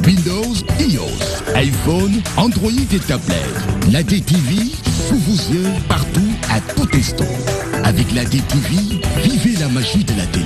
Windows, iOS, iPhone, Android et tablette. La DTV, sous vos yeux, partout, à tout instant. Avec la DTV, vivez la magie de la télé.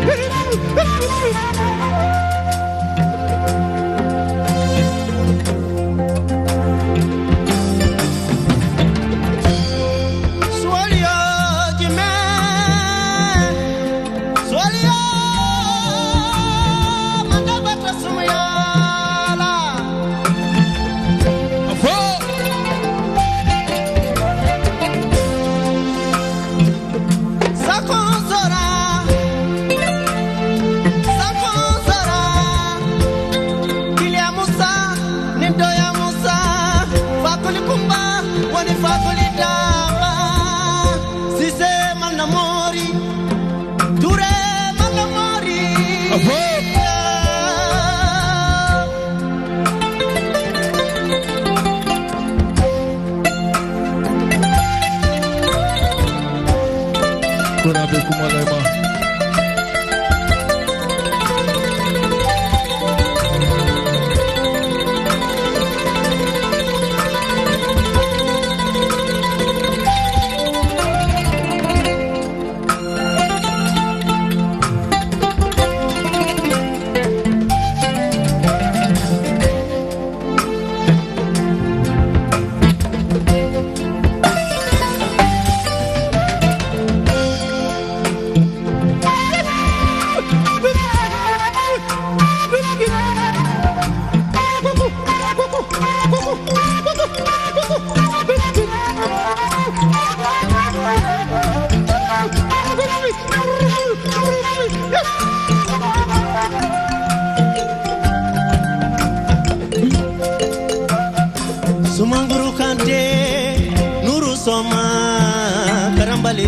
Hey!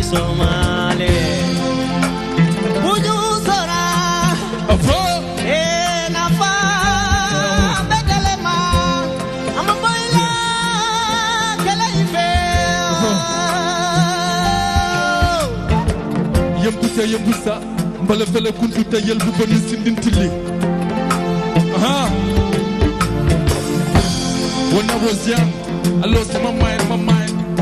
Somali Buju Sora Nafa Bedelema Amaboila Kelaife Yembusa Mbala fele kuntu te yelbu bani sindintili When I was young I lost my mind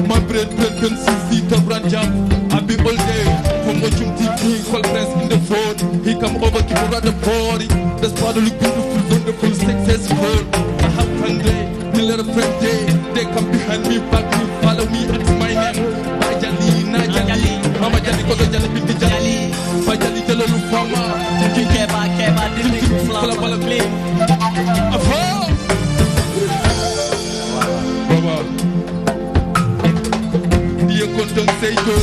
my brain can see the brand jump I be all day from watching TV call friends in the phone he come over to me at the party that's part of the beautiful wonderful successful I have fun day me let a friend day they come behind me back me follow me it's my name Bajali Najali Mama Jali Koto Jali Binti Jali Bajali Jalalu Fama Keba Dili Fla Clean Konton seito,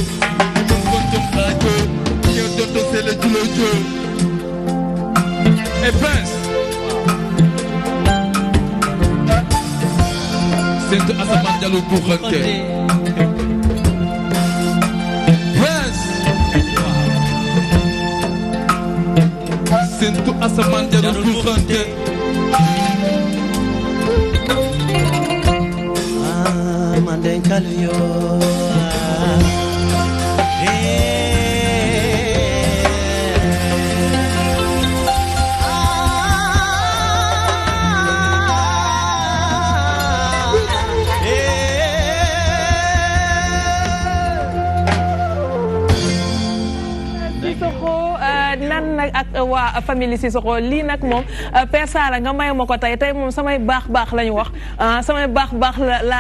imon konton ajo, yo doto sele julojo. Et Prince, c'est Asaman Diallo pour rentrer. Prince, c'est Asaman Diallo pour rentrer. Manden Kalyo. ak waa famille Sissoko lii nag moom Père Sara nga may ma ko tey moom samay baax la ñu wax samay baax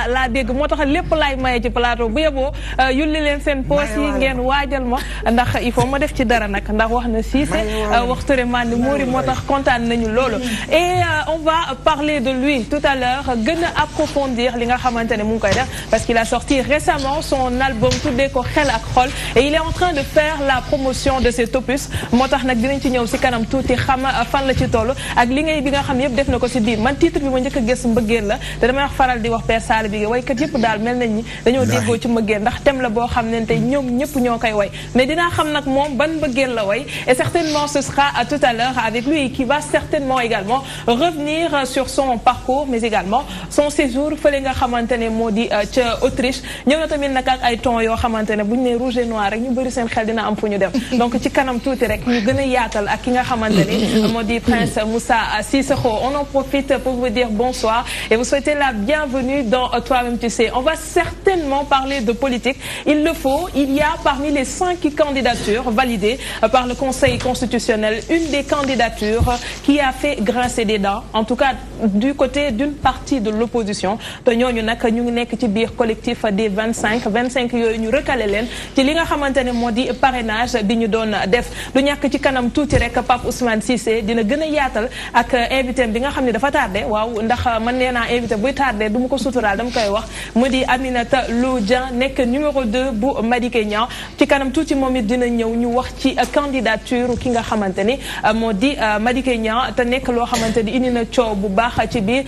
la dégg moo tax lépp laay maye ci plateau bu yeboo yulli leen seen poos yi ngeen waajal ma ndax il faut ma def ci dara nag ndax wax na Cissé wax Touré Mandi Mouri moo tax kontaan nañu loolu et on va parler de lui tout à l'heure gën a approfondir li nga xamante ne mu ngi koy def parce qu'il a sorti récemment son album tuddee ko Xel ak Xol et il est en train de faire la promotion de cet opus moo tax nag dinañ ci ñëw si kanam tuuti xam fan la ci toll ak liggéey bi nga xam yëpp def na ko si biir man titre bi ma njëkk a gis mbëggeel la te damay wax faral di wax Père Sall bi waykat yëpp daal mel nañ ni dañoo déggoo ci mbëggeel ndax thème la boo xam ne tey ñoom ñëpp ñoo koy way mais dinaa xam nag moom ban mbëggeel la way et certainement ce sera tout à l'heure avec lui qui va certainement également revenir sur son parcours mais également son séjour fële nga xamante ne moo di ca Autriche ñëw na tamit nag ak ay tons yoo xamante ne bu ñu nee rouge et noir rek ñu bëri seen xel dina am fu ñu dem donc ci kanam tuuti rek ñu gën a yaatal ak ki nga xamante ne moo di Prince Moussa Sissoko. On en profite pour vous dire bonsoir et vous souhaiter la bienvenue dans Toi-même tu sais. On va certainement parler de politique. Il le faut. Il y a parmi les 5 candidatures validées par le Conseil constitutionnel une des candidatures qui a fait grincer des dents, en tout cas du côté d'une partie de l'opposition. te ñooñu nag ñu ngi nekk ci biir collectif des 25 yooyu ñu recalé leen ci li nga xamante ne moo di parrainage bi ñu doon def du ñàkk ci kanam tuuti rek Pape Ousmane Cissé dina gën a yaatal ak invité bi nga xam ne dafa tardé waaw ndax man nee naa invité buy tardé du ma ko suturaal dama koy wax mu di Aminata Lô Dieng nekk numéro 2 bu Madické Niang ci kanam tuuti moom it dina ñëw ñu wax ci candidature ki nga xamante ni moo di Madické Niang te nekk loo xamante ni indi na coow bu baax ci biir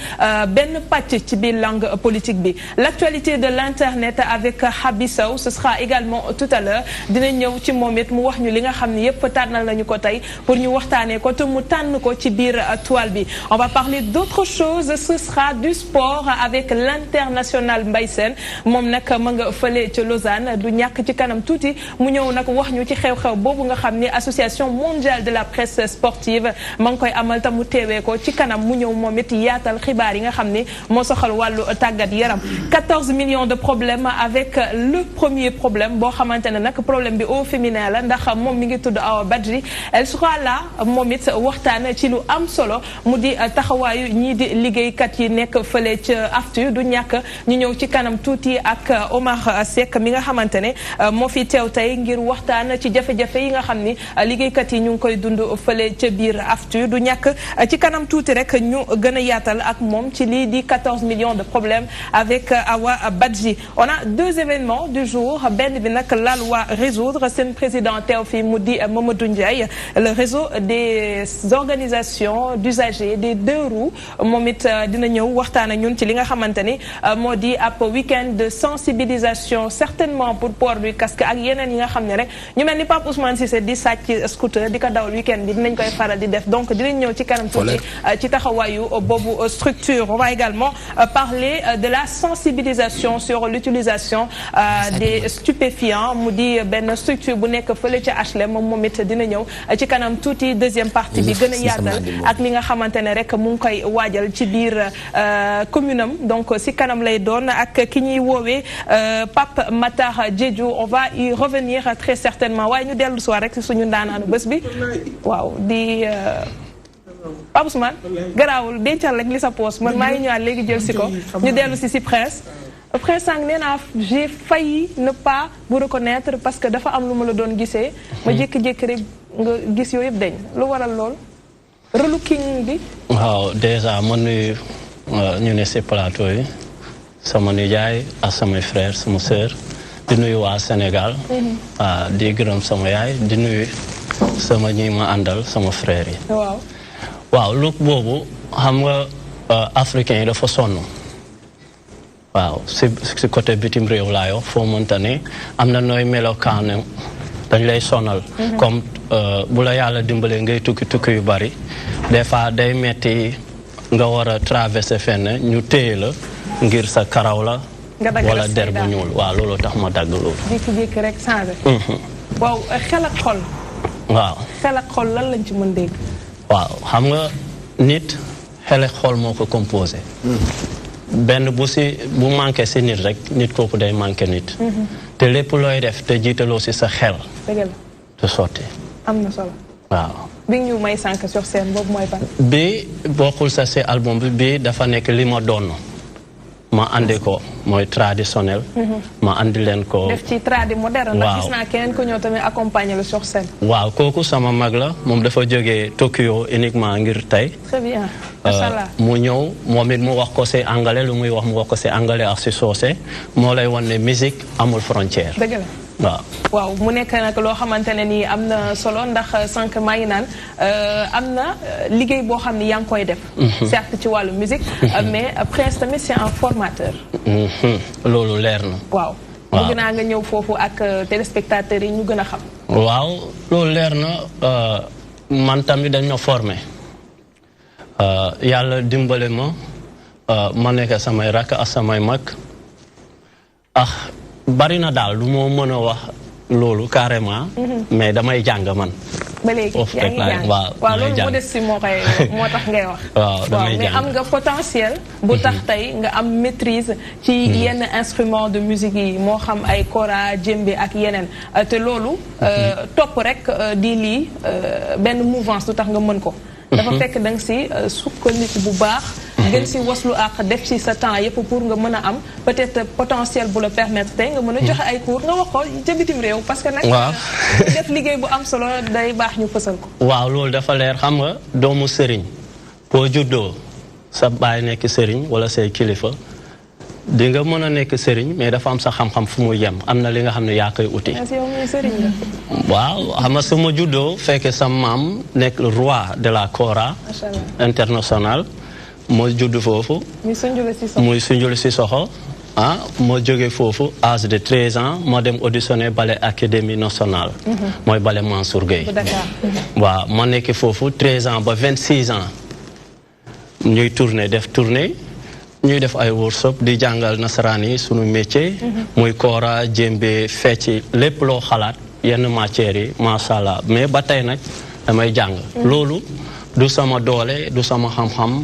benn pàcc ci biir langue politique bi. L'actualité de l'internet avec Habi Sow ce sera également tout à l'heure dina ñëw ci moom it mu wax ñu li nga xam ne yépp tànnal nañu ko tey pour ñu waxtaanee ko te mu tànn ko ci biir toile bi. On va parler d'autre chose, ce sera du sport avec l'international Mbaye Sène moom nag ma nga fële ca Lausanne du ñàkk ci kanam tuuti mu ñëw nag wax ñu ci xew-xew boobu nga xam ne association mondiale de la presse sportive ma ngi koy amal te mu teewee ko ci kanam mu ñëw moom it yaatal xibaar yi nga xam ne moo soxal wàllu tàggat yaram. 14 millions de problèmes avec le premier problème boo xamante ne nag problème bi au féminin la ndax moom mi ngi tudd Awa Badji elle sera là moom it waxtaan ci lu am solo mu di taxawaayu ñii di liggéeykat yi nekk fële ca AFTU du ñàkk ñu ñëw ci kanam tuuti ak Omar Seck mi nga xamante ne moo fi teew tey ngir waxtaan ci jafe-jafe yi nga xam ni liggéeykat yi ñu ngi koy dund fële ca biir AFTU du ñàkk ci kanam tuuti rek ñu gën a yaatal ak moom ci lii di 14 millions de problèmes avec Awa Badji. On a 2 événements du jour benn bi nag la loi résoudre seen président teew fi fi mu di Mamadou Ndiaye le réseau des organisations d'usagers des deux roues moom it dina ñëw waxtaan ak ñun ci li nga xamante ni moo di ab week-end de sensibilisation certainement pour port du casque ak yeneen yi nga xam ne rek ñu mel ni Pape Ousmane Cissé di sàcc scooter di ko dawal week-end bi dinañ koy faral di def donc dinañ ñëw ci kanam tuuti ci taxawaayu boobu structure. On va également parler de la sensibilisation sur l'utilisation des stupéfiants mu di benn structure bu nekk fële ca HLM moom it dina ñëw ci kanam tuuti deuxième partie bi gën a yaatal ak li nga xamante ne rek mu ngi koy waajal ci biir commune am donc si kanam lay doon ak ki ñuy woowee Pape Matar Diédhiou on va y revenir très certainement waaye ñu dellu si waat rek si suñu ndaanaanu bés bi waaw di Pape Ousmane garaawul dencal rek li sa poos man maa ngi ñëwaat léegi jël si ko ñu dellu si Prince sànq nee naa j'ai failli ne pas vous reconnaître parce que dafa am lu ma la doon gisee ma jékki-jékki rek nga gis yooyu yëpp dañ lu waral lool relooking bi waaw déjà ma nuyu ñu ne si plateau yi sama nijaay ak samay frère sama sœur di nuyu waa Sénégal di gërëm sama yaay di nuyu sama ñi ma àndal sama frère yi waaw look boobu xam nga africain yi dafa sonn waaw si côté bitim réew laa yo foo mënta ne am na nooy melokaane dañ lay sonal comme bu la yàlla dimbalee ngay tukki yu bari des fois day metti nga war a traverser fenn ñu téye la ngir sa karaw la wala der bu ñuul waaw loolu tax ma dagg loolu jékki-jékki rek changé waaw xel ak xol waaw xel ak xol lan lañ ci mën dégg waaw xam nga nit xel ak xol moo ko composé benn bu manqué si nit rek nit kooku day manqué nit te lépp looy def te jiitaloo si sa xel du sotti am na solo waaw bi ñu may sànq sur scène boobu mooy ban bi bokkul sa si album bi dafa nekk li ma doon ma andi ko mooy traditionnel ma andi leen ko def ci tradi moderne ndax gis naa keneen ko ñëw tamit accompagner le sur scène waaw kooku sama mag la moom dafa jógee Tokyo uniquement ngir tey très bien machallah mu ñëw moom it mu wax ko si anglais lu muy wax mu wax ko si anglais ak si soose moo lay wan ne musique amul frontière dëgg la waaw mu nekk nag loo xamante ne nii am na solo ndax sànq maa ngi naan am na liggéey boo xam ne yaa ngi koy def certes ci wàllu musique mais Prince tamit c'est un formateur loolu leer na waaw bëgg naa nga ñëw foofu ak téléspectateurs yi ñu gën a xam waaw loolu leer na man tamit dañ ma formé yàlla dimbale ma nekk samay rakk ak samay mag bari na daal du moo mën a wax loolu carrément mais damay jàng man ba léegi yaa ngi jàng waaw loolu modestie moo tax ngay wax waaw damay mais am nga potentiel bu tax tey nga am maîtrise ci yenn instrument de musique yi moo xam ay kora djembe ak yeneen te loolu topp rek di lii benn mouvance du tax nga mën ko dafa fekk da nga si sukkandiku bu baax gën si waslu ak def ci sa temps yëpp pour nga mën a am peut-être potentiel bu la permettre tey nga mën a joxe ay cours nga wax ko ca bitim réew parce que nag def liggéey bu am solo day baax ñu fësal ko waaw loolu dafa leer xam nga doomu sëriñ boo juddoo sa baay nekk sëriñ wala say kilifa di nga mën a nekk sëriñ mais dafa am sa xam-xam fu muy yem am na li nga xam ne yaa koy uti waaw xam nga su ma juddoo fekkee sa maam nekk roi de la kora international moo judd foofu muy Sunjulu Sissoko moo jóge foofu âge de 13 ans moo dem auditionné ballet académie nationale mooy ballet Mansour Gueye waaw ma nekk foofu 13 ans ba 26 ans ñuy def tournée ñuy def ay workshop di jàngal nasaraan yi sunu métier muy koora djembe fecc lépp loo xalaat yenn matières yi macha allah mais ba tey nag damay jàng loolu du sama doole du sama xam-xam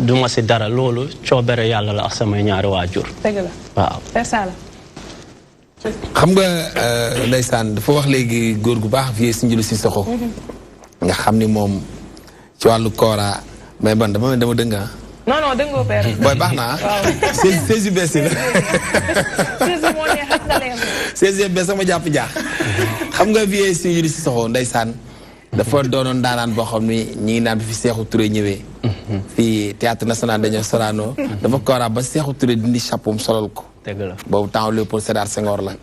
du ma si dara loolu coobere yàlla la ak samay ñaari waajur dëgg la waaw xam nga ndeysaan dafa wax léegi góor gu baax vie Sunjulu Sissoko nga xam ni moom ci wàllu koora mais ban dama dënga non non dëngoo père booy baax naa seize yu bees yi la seize yu bees sama jàpp jaax xam nga vie Sunjulu Sissoko ndeysaan dafa doonoon daanaan boo xam ni ñi ngi naan bi fi Sékou Touré ñëwee fii théâtre national dañoo Sorano dafa kooraa ba Sékou Touré dindi chapeau solal ko boobu temps Léopold Sédar Senghor la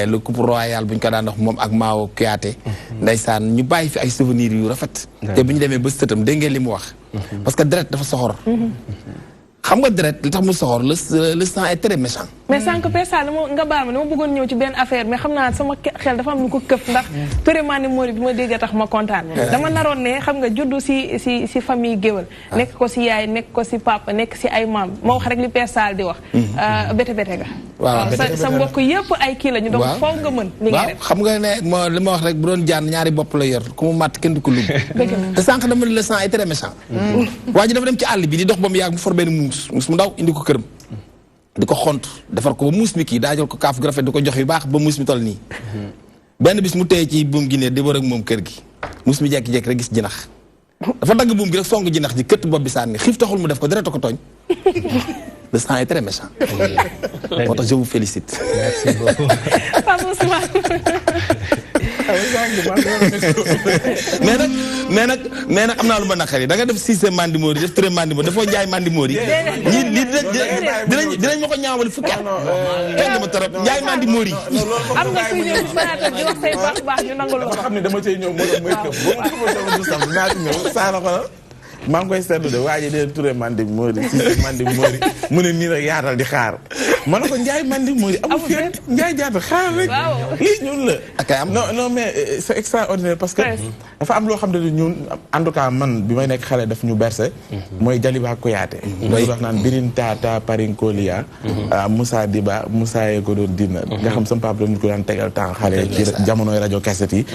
le couple royal bu ñu ko daan wax moom ak Mao Kouyaté ndeysaan ñu bàyyi fi ay souvenirs yu rafet te bu ñu demee ba sëtam dégg ngeen li mu wax parce que deret dafa soxor xam nga deret li tax mu soxor le sang est très méchant mais sànq Pesa nga baal ma dama bëggoon ñëw ci benn affaire mais xam naa sama xel dafa am lu ko këf ndax Touré Mandi Mori bi ma déggee tax ma kontaan dama naroon ne xam nga juddu si famille géwël nekk ko si yaay nekk ko si papa nekk si ay maam ma wax rek li Pesa di wax bété ga waaw sa mbokk yëpp ay kii la ñu donc foofu nga mën li nga def xam nga ne li ma wax rek bu doon jaan ñaari bopp la yor ku mu màtt kenn du ko lugg te sànq dama le sang est très méchant waa ji dafa dem ci àll bi di dox ba mu yàgg mu for benn muus mu ndaw indi ko këram di ko xont defar ko ba muus mi kii daa jël ko kaaf gu rafet di ko jox yu baax ba muus mi toll nii benn bis mu téye ci buum gi ne di war ak moom kër gi muus mi jekki-jekki rek gis jinax dafa dagg buum gi rek song jinax ji këtt bopp bi sànni xiif taxul mu def ko deret ko tooñ le sang est très méchant moo tax je vous félicite merci beaucoup mais nag am naa lu ma naqari da nga def Cissé Mandi Mori def Touré Mandi Mori dafoo Njaay Mandi Mori ñii dinañ ma ko ñaawal fukki at kenn ma torop Njaay Mandi Mori am nga kuy ñëw ci plateau di wax say baax ñu nangul la xam ne dama cay ñëw moo tax muy këf boo du sam naa ci ñëw saana ko maa ngi koy seetlu de waa ji dee Touré Mandi Mori Cissé Mandi Mori mu ne nii rek yaatal di xaar ma ne ko Njaay Mandi Mori amul fi Njaay jaatal xaar rek lii ñun la non mais c'est extraordinaire parce que dafa am loo xam ne ñun en tout cas man bi may nekk xale daf ñu bercé mooy Jaliba Kouyaté mooy wax naan birin tata parinkolia Moussa Diba Moussa yee ko doon dina nga xam sama papa dañu ko daan tegal temps xale ci jamonoy rajo cassette yi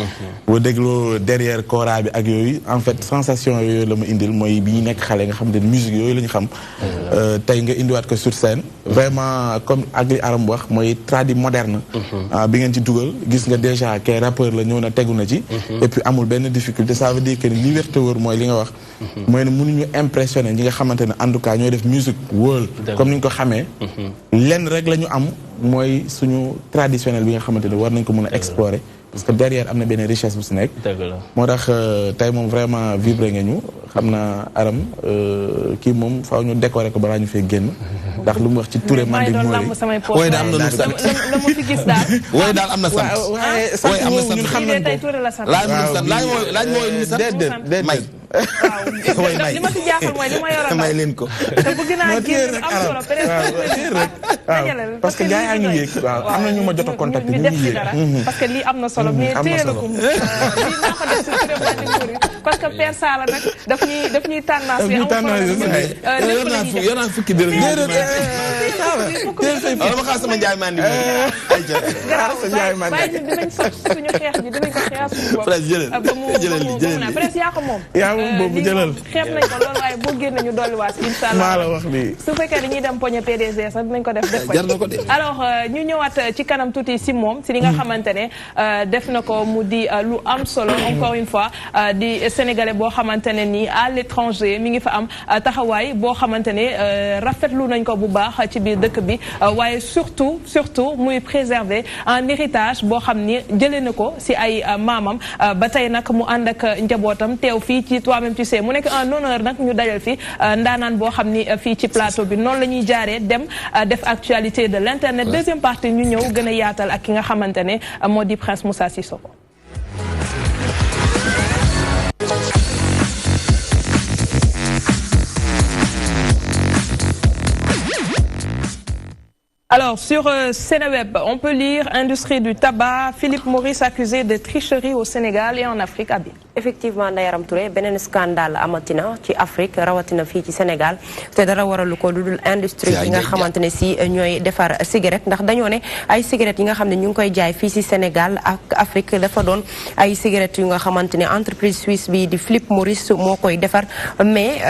boo dégloo derrière kora bi ak yooyu en fait sensation yooyu la ma indil mooy bi ñu nekk xale nga xam ne musique yooyu la ñu xam tey nga indiwaat ko sur scène vraiment comme ak li Aram wax mooy tradi moderne bi ngeen ci dugal gis nga déjà que rappeur la ñëw na tegu na ci et puis amul benn difficulté ça veut dire que li wérte wóor mooy li nga wax mooy ne mënuñu impressionné ñi nga xamante ne en tout cas ñooy def musique world comme ni ñu ko xamee lenn rek la ñu am mooy suñu traditionnel bi nga xamante ne war nañ ko mën a explorer parce que derrière am na benn richesse bu si nekk moo tax tey moom vraiment vibré nga ñu xam naa Aram kii moom faaw ñu décorer ko balaa ñu fee génn ndax lu mu wax ci Touré Mandi Mori wooy daal am na lu sant la mu fi gis daal wooy daal am na sant waaye sant boobu ñun xam nañ ko laaj mooy lu sant déedéet may waaw li ma si jaaxal mooy li ma yoroon may leen ko te bëgg naa génn am solo parce que gars yaa ngi yéeg waaw am na ñu ma jot a contacté ñu ngi yéeg parce que lii am na solo mais téela ko lii naa ko def si Touré Mandi Mori parce que Père Sala nag daf ñuy tendance bi am solo yor naa fukki dërëm dama xaar sama Njaay Mandi Mori bàyyi dinañ sox suñu xeex ji dinañ ko xeex suñu bopp jëlal presque yaa ko moom boobu jëlal xeeb nañ ko loolu waaye boo génne ñu dolliwaat incha allah maa la wax lii su fekkee dañuy dem poñe PDG sax dinañ ko def ko alors ñu ñëwaat ci kanam tuuti si moom si li nga xamante ne def na ko mu di lu am solo encore une fois di sénégalais boo xamante ne nii à l'étranger mi ngi fa am taxawaay boo xamante ne rafetlu nañ ko bu baax ci biir dëkk bi waaye surtout muy préserver un héritage boo xam ni jëlee na ko si ay maamam ba tey nag mu ànd ak njabootam teew fii ci Toi-même tu sais mu nekk un honneur nag ñu dajal fi ndaanaan boo xam ni fii ci plateau bi noonu la ñuy jaaree dem def actualité de l'internet deuxième partie ñu ñëw gën a yaatal ak ki nga xamante ne moo di Prince Moussa Sissoko. Alors, sur Seneweb, on peut lire Industrie du tabac, Philippe Maurice accusé de tricherie au Sénégal et en Afrique. Abi. Effectivement, Ndayaram Touré, benen scandale amatina ci Afrique rawatina fi ci Sénégal te dara waralu ko dudul industrie yi nga xamantene si ñoy défar cigarette ndax dañoo ne ay cigarette yi nga xamne ñu ngi koy jaay fi ci Sénégal ak Afrique dafa doon ay cigarette yu nga xamantene entreprise suisse bi di Philippe Maurice moo koy défar mais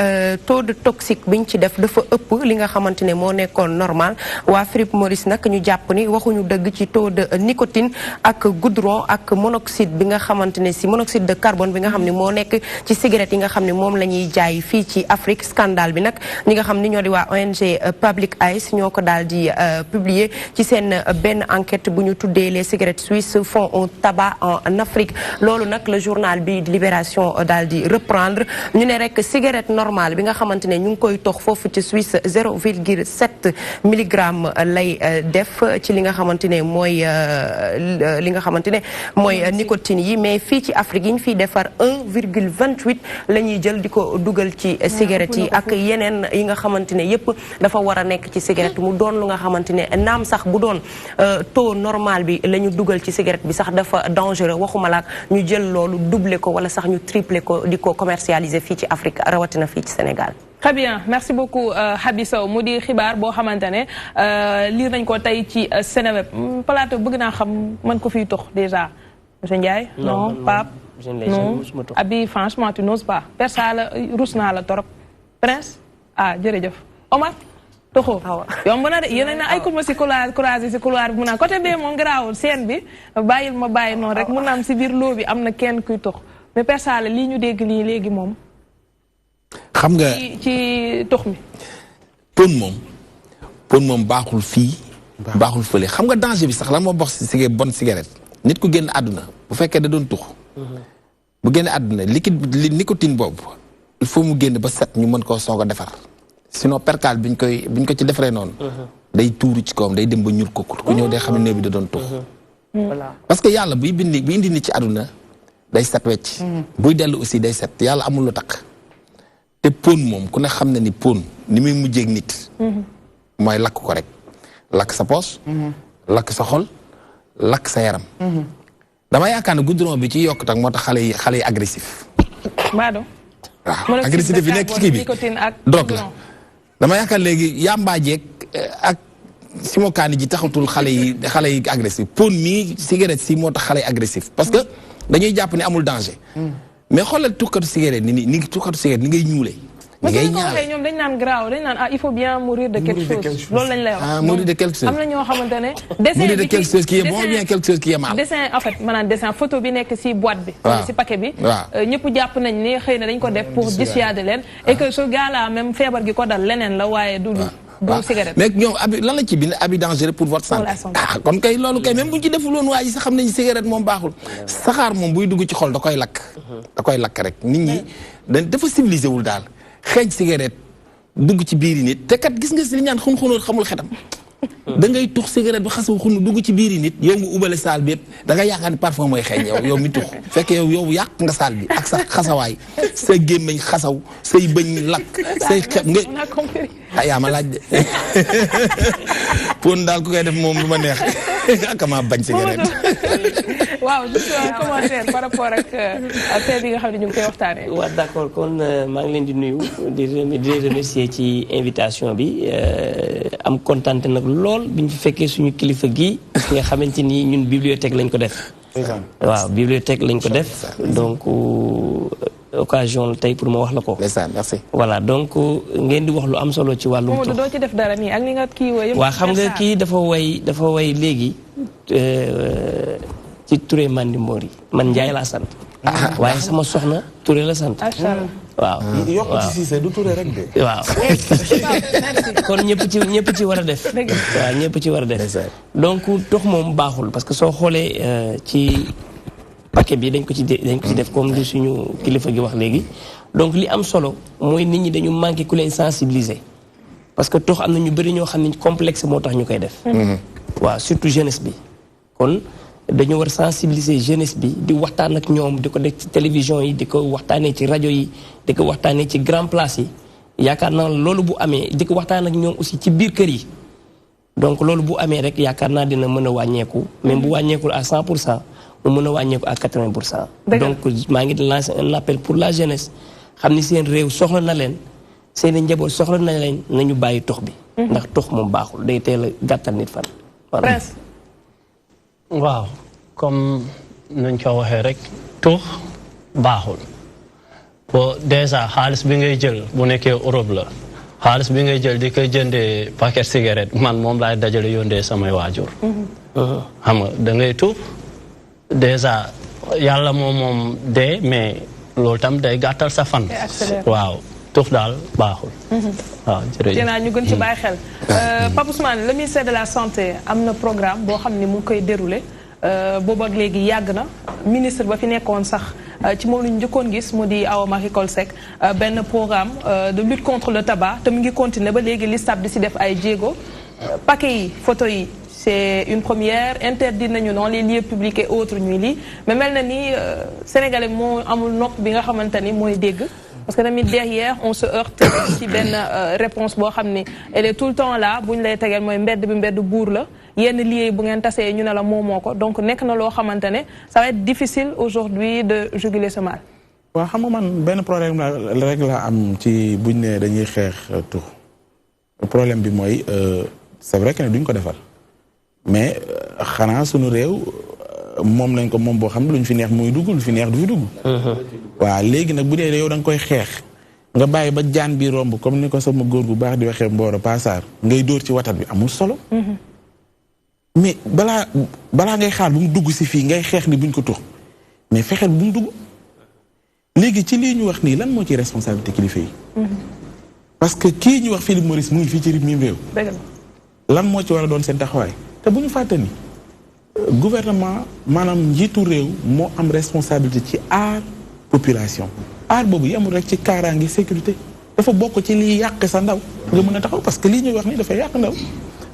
taux de toxique biñ ci def dafa ëpp li nga xamantene moo nekkoon normal waa Philippe Maurice nag ñu jàpp ni waxuñu dëgg ci taux de nicotine ak goudron ak monoxyde bi nga xamantene si monoxyde de carbone bi nga xam ne moo nekk ci cigarette yi nga xam ne moom la ñuy jaay fii ci Afrique scandale bi nag ñi nga xam ni ñoo di waa ONG Public Eyes ñoo ko daal di publier ci seen benn enquête bu ñu tuddee les cigarettes suisses font un tabac en Afrique loolu nag le journal bi Libération daal di reprendre ñu ne rek cigarette normale bi nga xamante ne ñu ngi koy tox foofu ci Suisse 0,7 milligramme lay koy def ci li nga xamante ne mooy li nga xamante ne mooy nicotine yi mais fii ci Afrique yi ñu fiy defar 1,28 la ñuy jël di ko dugal ci cigarette yi ak yeneen yi nga xamante ne yépp dafa war a nekk ci cigarette mu doon lu nga xamante ne naam sax bu doon taux normal bi la ñu dugal ci cigarette bi sax dafa dangereux waxuma laak ñu jël loolu doubler ko wala sax ñu tripler ko di ko commercialiser fii ci Afrique rawatina fii ci Sénégal. Très bien merci beaucoup Habi Sow mu di xibaar boo xamante ne lire nañ ko tey ci Seneweb plateau bëgg naa xam man ko fiy tox déjà monsieur Ndiaye. non Pape non Habi franchement tu n'oses pas persa la rus naa la torop Prince jërëjëf Omar toxo yomb na de yéen ay ko ma si croisé si couloir bi mun naa côté bee moom garaawul scène bi bàyyil ma bàyyi noonu rek mun naa am si biir loo bi am na kenn kuy tox mais persa la lii ñu dégg lii léegi moom xam nga ci tox mi pon moom baaxul fii baaxul fële xam nga danger bi sax lan moo bokk si bonne cigarette nit ku génn àdduna bu fekkee da doon tux bu génn àdduna liquide nicotine boobu il faut mu génn ba set ñu mën koo soog a defar sinon percal biñ ko ci defaree noonu day tuuru ci kawam day dem ba ñuul ko ku ñëw day xam ne néew bi da doon tux parce que yàlla buy indi nit ci àdduna day set wecc buy dellu aussi day set yàlla amul lu takk te pon moom ku ne xam na ni pon ni muy mujjeeg nit mooy lakk ko rek lakk sa poos lakk sa xol lakk sa yaram dama yaakaar ne goudron bi ci yokk tak moo tax xale yi agressif waaw agressivité fi nekk ci kii bi drogue la dama yaakaar léegi yàmbaajeeg ak simokaani ji taxatul xale yi agressif pon mii cigarette si moo tax xale yi agressif parce que dañuy jàpp ne amul danger mais xoolal tukkatu cigarette ni tukkatu cigarette ni ngay ñuulee ni ngay ñaale ñoom dañ naan graaw dañ naan il faut bien mourir de quelque chose loolu lañ lay wax mourir de quelque chose am na ñoo xamante ne dessin mourir de quelque chose qui est bon bien quelque chose qui est mal dessin en fait maanaam dessin photo bi nekk si boîte bi si paquet bi ñëpp jàpp nañ ni xëy na dañ ko def pour dissuader leen et que ce gars là même feebar gi ko dal leneen la waaye du cigarette mais ñoom abi lan la ci bind abi dangereux pour votre santé kon kay loolu kay même bu ñu ci deful woon waa ji sax xam nañu cigarette moom baaxul saxaar moom buy dugg ci xol da koy lakk rek nit ñi dafa civilisé wul daal xeeñ cigarette dugg ci biiri nit te kat gis nga si li ñaan xun-xunóor xamul xetam da ngay tux cigarette bi xasaw xunu dugg ci biiri nit yow nga ubale saal bi yëpp da nga yaakaar ni parfum mooy xeeñ yow mi tux fekk yow yàq nga saal bi ak sa xasawaay say gémmiñ xasaw say bëñ lakk say xeb nga yaa ma laaj de pon daal ku koy def moom lu ma neex ak ma bañ cigarette waaw juste un commentaire par rapport ak affaire bi nga xam ne ñu ngi koy waxtaanee. waaw d'accord kon maa ngi leen di nuyu di remercier ci invitation bi am kontante nag lool bi ñu fi fekkee suñu kilifa gi nga xamante ni ñun bibliothèque lañ ko def. waaw bibliothèque lañ ko def donc occasion tey pour ma wax la ko. merci. voilà donc ngeen di wax lu am solo ci wàllum. Mamadou doo ci def dara nii ak li nga kii woo yëpp. waaw xam nga kii dafa way léegi. ci Touré Mandi Mori man Ndiaye laa sant. waaye sama soxna Touré la sant. waaw yokk ci Cissé du Touré rek de. waaw kon ñëpp ci war a def. waaw ñëpp ci war a def. donc tox moom baaxul parce que soo xoolee ci paquet bi dañ ko ci def comme li suñu kilifa gi wax léegi. donc li am solo mooy nit ñi dañu manqué ku leen sensibiliser parce que tox am na ñu bëri ñoo xam ne complexe moo tax ñu koy def. waaw surtout jeunesse bi kon. dañu war sensibiliser jeunesse bi di waxtaan ak ñoom di ko def ci télévision yi di ko waxtaanee ci rajo yi di ko waxtaanee ci grand place yi yaakaar naa loolu bu amee di ko waxtaan ak ñoom aussi ci biir kër yi donc loolu bu amee rek yaakaar naa dina mën a wàññeeku même bu wàññeekul à 100% mu mën a wàññeeku à 80%. donc maa ngi lancer un appel pour la jeunesse xam ni seen réew soxla na leen seen njaboot soxla na leen nañu bàyyi tox bi. ndax tox moom baaxul day teel a gàttal nit fan. voilà. waaw comme nañ ko waxee rek tux baaxul bo déjà xaalis bi ngay jël bu nekkee Europe la xaalis bi ngay jël di koy jëndee paquet cigarette man moom laay dajale yóndee samay waajur xam nga da ngay tux déjà yàlla moom dee mais loolu tam day gàttal sa fan waaw tux daal baaxul waaw jërëjëf ñu gën ci bàyyi xel Pape Ousmane le ministère de la santé am na programme boo xam ne mu ngi koy déroulé boobu ak léegi yàgg na ministre ba fi nekkoon sax ci moom lu ñu njëkkoon gis mu di Awa Marie Coll Seck benn programme de lutte contre le tabac te mu ngi continuer ba léegi listab di si def ay jéego paquet yi photo yi c'est une première interdit nañu dans les lieux publics et autres ñuy lii mais mel na ni sénégalais moo amul nopp bi nga xamante ni mooy dégg parce que tamit derrière on se heurte ci benn réponse boo xam ni elle est tout le temps là bu ñu lay tegeel mooy mbedd bi mbedd buur la yenn lieux bu ngeen tasee ñu ne la moomoo ko donc nekk na loo xamante ne ça va être difficile aujourd'hui de juguler ce mal. waaw xam nga man benn problème la rek la am ci buñ ne dañuy xeex tux problème bi mooy c'est vrai que ne duñ ko defal mais xanaa suñu réew moom nañ ko moom boo xam ne luñ fi neex muy dugg lu fi neex du fi dugg. waaw léegi nag bu dee yow da nga koy xeex nga bàyyi ba jaan bi romb comme ni ko sama góor gu baax di waxee Mboro Passaar ngay dóor ci watat bi amul solo. mais balaa ngay xaar bu mu dugg si fii ngay xeex ni buñ ko tux mais fexeel bu mu dugg. léegi ci lii ñu wax nii lan moo ci responsabilité kilifa yi. parce que kii ñu wax Philippe Maurice mu ngi fii ci mim réew. lan moo ci war a doon seen taxawaay te bu ñu fàtte ni gouvernement maanaam njiitu réew moo am responsabilité ci aar population. aar boobu yemul rek ci kaaraange sécurité dafa bokk ci liy yàq sa ndaw nga mën a taxaw parce que lii ñuy wax nii dafay yàq ndaw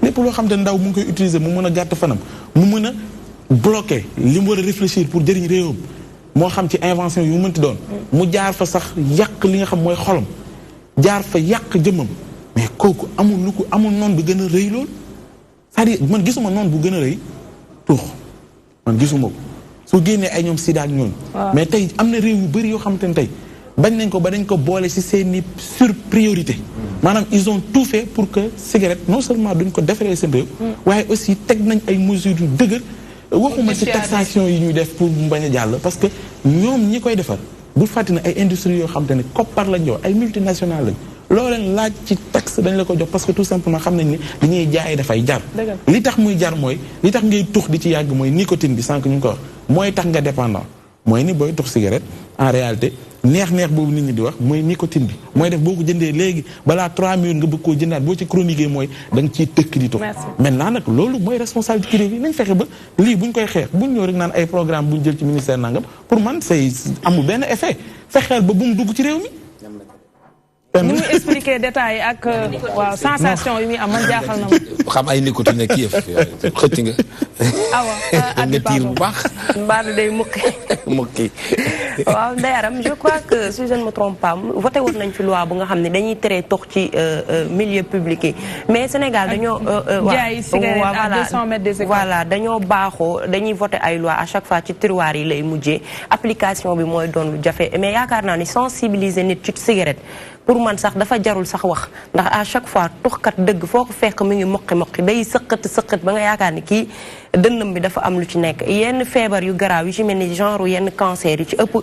lépp loo xam te ndaw mu ngi koy utiliser mu mën a gàtt fanam mu mën a bloquer li mu war a réfléchir pour jëriñ réewam. moo xam ci invention yu mënti doon mu jaar fa sax yàq li nga xam mooy xolam jaar fa yàq jëmmam mais kooku amul lu ko amul noonu bu gën a rëy lool c'est-à-dire man gisuma noonu bu gën a rëy tuux man gisuma ko su génnee ay ñoom sida ak ñooñu mais tey am na réew yu bëri yoo xam te ne tey bañ nañ ko ba dañ ko boole ci seeni sur priorité maanaam ils ont tout fait pour que cigarette non seulement duñ ko defaree seen réew waaye aussi teg nañ ay mesures yu dëgër waxuma ci taxation yi ñuy def pour mu bañ a jàll parce que ñoom ñi koy defar bu fàtte ne ay industries yoo xam te ne koppar lañ jox ay multinationales lañ loo leen laaj ci taxe dañ la ko jox parce que tout simplement xam nañ ni li ñuy jaay dafay jar li tax muy jar mooy li tax ngay tux di ci yàgg mooy nicotine bi sànq ñu ngi ko wax mooy tax nga dépendant mooy ni booy tux cigarette en réalité neex-neex boobu nit ñi di wax mooy nicotine bi mooy def boo ko jëndee léegi balaa 3 minutes nga bëgg koo jëndaat boo ci chroniquer mooy da nga ciy tëkk di tux maintenant nag loolu mooy responsabilité réew yi nañ fexe ba lii buñ koy xeex buñ ñëw rek naan ay programme buñ jël ci ministère nangam pour man c'est amul benn effet fexeel ba bu mu dugg ci réew mi ni muy expliquer détails ak waaw sensation yi muy am man jaaxal na ma. xam ay nicotine kii yëf xëcc nga. awa nga tiir bu baax. mbaadu day mukki. mukki. waaw Ndeye Arame je crois que si je ne me trompe pas voté woon nañ fi loi bu nga xam ne dañuy tere tox ci milieu public yi mais Sénégal dañoo. jaay cigarette à 200 mètres des écoles. voilà dañoo baaxoo dañuy voté ay loi à chaque fois ci tiroir yi lay mujjee application bi mooy doon lu jafe mais yaakaar naa ni sensibiliser nit ci cigarette. pour man sax dafa jarul sax wax ndax à chaque fois tuxkat dëgg foo ko fekk mu ngi moqi day sëqat ba nga yaakaar ni kii dënnam bi dafa am lu ci nekk yenn feebar yu garaaw yu ci mel ni genre yenn cancer yi ci ëpp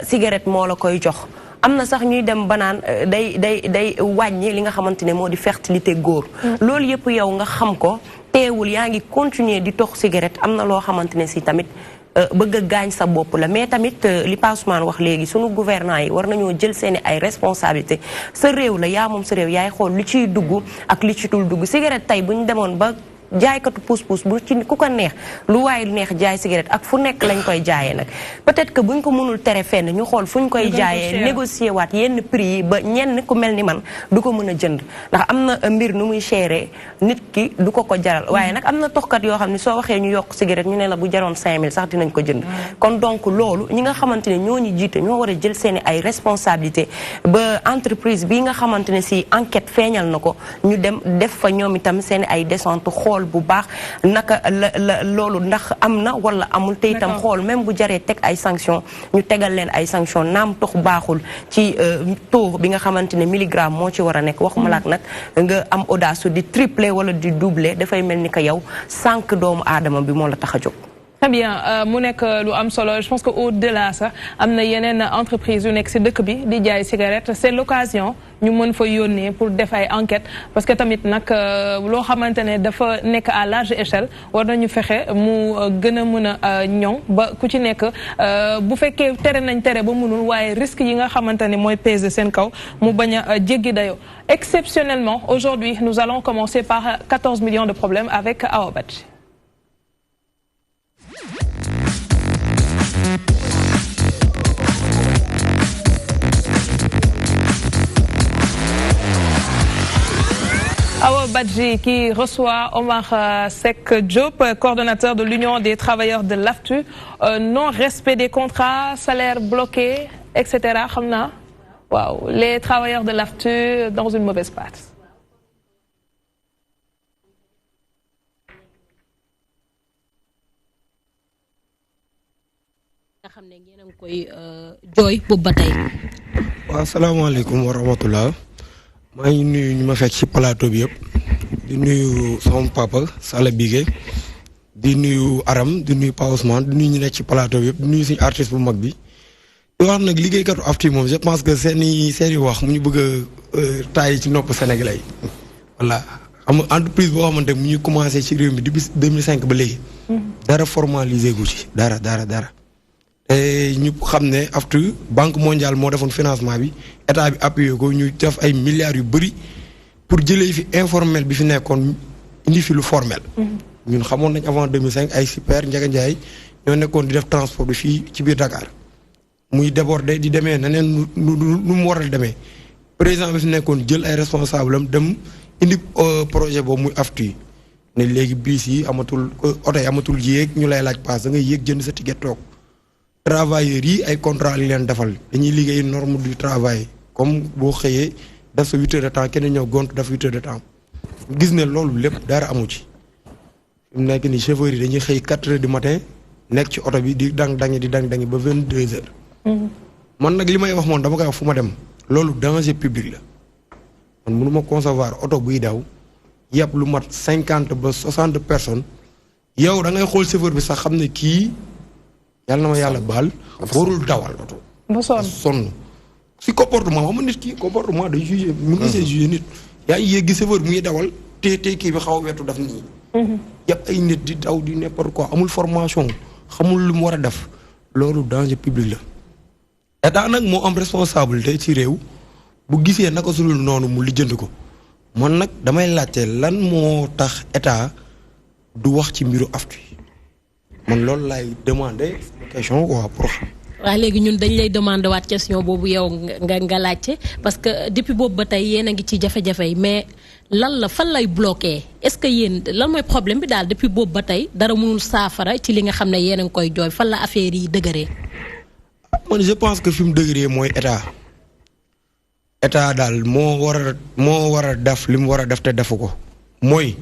cigarette moo la koy jox am na sax ñuy dem banaan day wàññi li nga xamante ne moo di fertilité góor loolu yëpp yow nga xam ko teewul yaa ngi continuer di tox cigarette am na loo xamante ne si tamit bëgg a gaañ sa bopp la mais tamit li Pa Ousmane wax léegi sunu gouvernants yi war nañoo jël seeni ay responsabilité sa réew la yaa moom sa réew yaay xool li ciy dugg ak li ci dul dugg cigarette tey bu ñu demoon ba jaaykatu pousse-pousse bu ci ku ko neex lu waaye neex jaay cigarette ak fu nekk lañ koy jaayee nag peut-être que buñ ko mënul tere fenn ñu xool fu ñu koy jaayee négocier waat yenn prix yi ba ñenn ku mel ni man du ko mën a jënd ndax am na mbir nu muy chéré nit ki du ko jaral waaye nag am na toxkat yoo xam ne soo waxee ñu yokk cigarette ñu ne la bu jaroon 5000 sax dinañ ko jënd kon donc loolu ñi nga xamante ne ñoo ñu jiite ñoo war a jël seeni ay responsabilité ba entreprise bi nga xamante ne si enquête feeñal na ko ñu dem def fa ñoom itam seeni ay descente xool bu baax naka la loolu ndax am na wala amul te itam xool même bu jaree teg ay sanctions ñu tegal leen ay sanctions naam tox baaxul ci taux bi nga xamante ne milligramme moo ci war a nekk waxuma laak nag nga am audace di tripler wala di doubler dafay mel ni que yow sànq doomu aadama bi moo la tax a jóg. Très bien mu nekk lu am solo je pense que au-delà ça am na yeneen entreprise yu nekk si dëkk bi di jaay cigarette c'est l'occasion ñu mën fa yónnee pour def ay enquête parce que tamit nag loo xamante ne dafa nekk à large échelle war nañu fexe mu gën a mën a ñoŋ ba ku ci nekk bu fekkee tere nañ tere ba mënul waaye risque yi nga xamante ne mooy peser seen kaw mu bañ a jéggi dayo exceptionnellement aujourd'hui nous allons commencer par 14 millions de problèmes avec Awa Badji. Awa Badji Badji qui reçoit Omar Seck Diop, coordonnateur de l'Union des travailleurs de l'AFTU. Non-respect des contrats, salaire bloqué, etc. Wow. Les travailleurs de l'AFTU dans une mauvaise passe. Asalaamaaleykum wa rahmatullah maa ngi nuyu ñu ma fekk ci plateau bi yëpp di nuyu sama papa Sala Bigué di nuyu Aram di nuyu Pa Ousmane di nuyu ñu nekk ci plateau bi yëpp di nuyu suñu artiste bu mag bi di wax nag liggéeykatu AFTU moom je pense que seeni wax mu ñu bëgg a taay ci nopp Sénégalais yi voilà am entreprise boo xamante mu ñu commencé ci réew mi depuis 2005 ba léegi dara formalisé gu ci dara te ñu xam ne AFTU banque mondiale moo defoon financement bi état bi appuyé ko ñu def ay milliards yu bëri pour jëlee fi informel bi fi nekkoon indi fi lu formel. ñun xamoon nañ avant 2005 ay super Ndiaga Ndiaye ñoo nekkoon di def transport bi fii ci biir Dakar muy déborder di demee neneen nu mu waral demee président bi fi nekkoon jël ay responsable am dem indi projet boobu muy AFTU ne léegi biis yi amatul oto yi amatul yéeg ñu lay laaj paas da ngay yéeg jënd sa ticket toog. travailleurs yi ay contrat li leen defal dañuy liggéey norme du travail comme boo xëyee def sa 8 heures de temps kenn ñëw gont def 8 heures de temps gis ne loolu lépp dara amu ci fi mu nekk ni chauffeurs yi dañuy xëy 4 heures du matin nekk ci oto bi di dang-dangi ba 22 heures man nag li may wax moom dama koy wax fu ma dem loolu danger public la man mënu ma concevoir oto buy daw yàpp lu mat 50 ba 60 personnes yow da ngay xool chauffeur bi sax xam ne kii yàlla na ma yàlla baal warul dawal oto ba sonn si comportement xam nga nit ki comportement day jugé mën nga see jugé nit yaa ngi yéegi chauffeur mu ngi dawal te kii bi xaw a wetu daf nii yëpp ay nit di daw di n'importe quoi amul formation xamul lu mu war a def loolu danger public la état nag moo am responsabilité ci réew bu gisee naka sulul noonu mu lijjanti ko man nag damay laajte lan moo tax état du wax ci mbiru AFTU man loolu laay demandé question quoi pour xam. waaw léegi ñun dañ lay demandé waat question boobu yow nga laajte parce que depuis boobu ba tey yéen a ngi ci jafe-jafe yi mais lan la fan lay bloqué est-ce que yéen lan mooy problème bi daal depuis boobu ba tey dara mënul saafara ci li nga xam ne yéen a ngi koy jooy fan la affaire yi dëgëree. man je pense que fi mu dëgëree mooy état daal moo war a def li mu war a def te defu ko mooy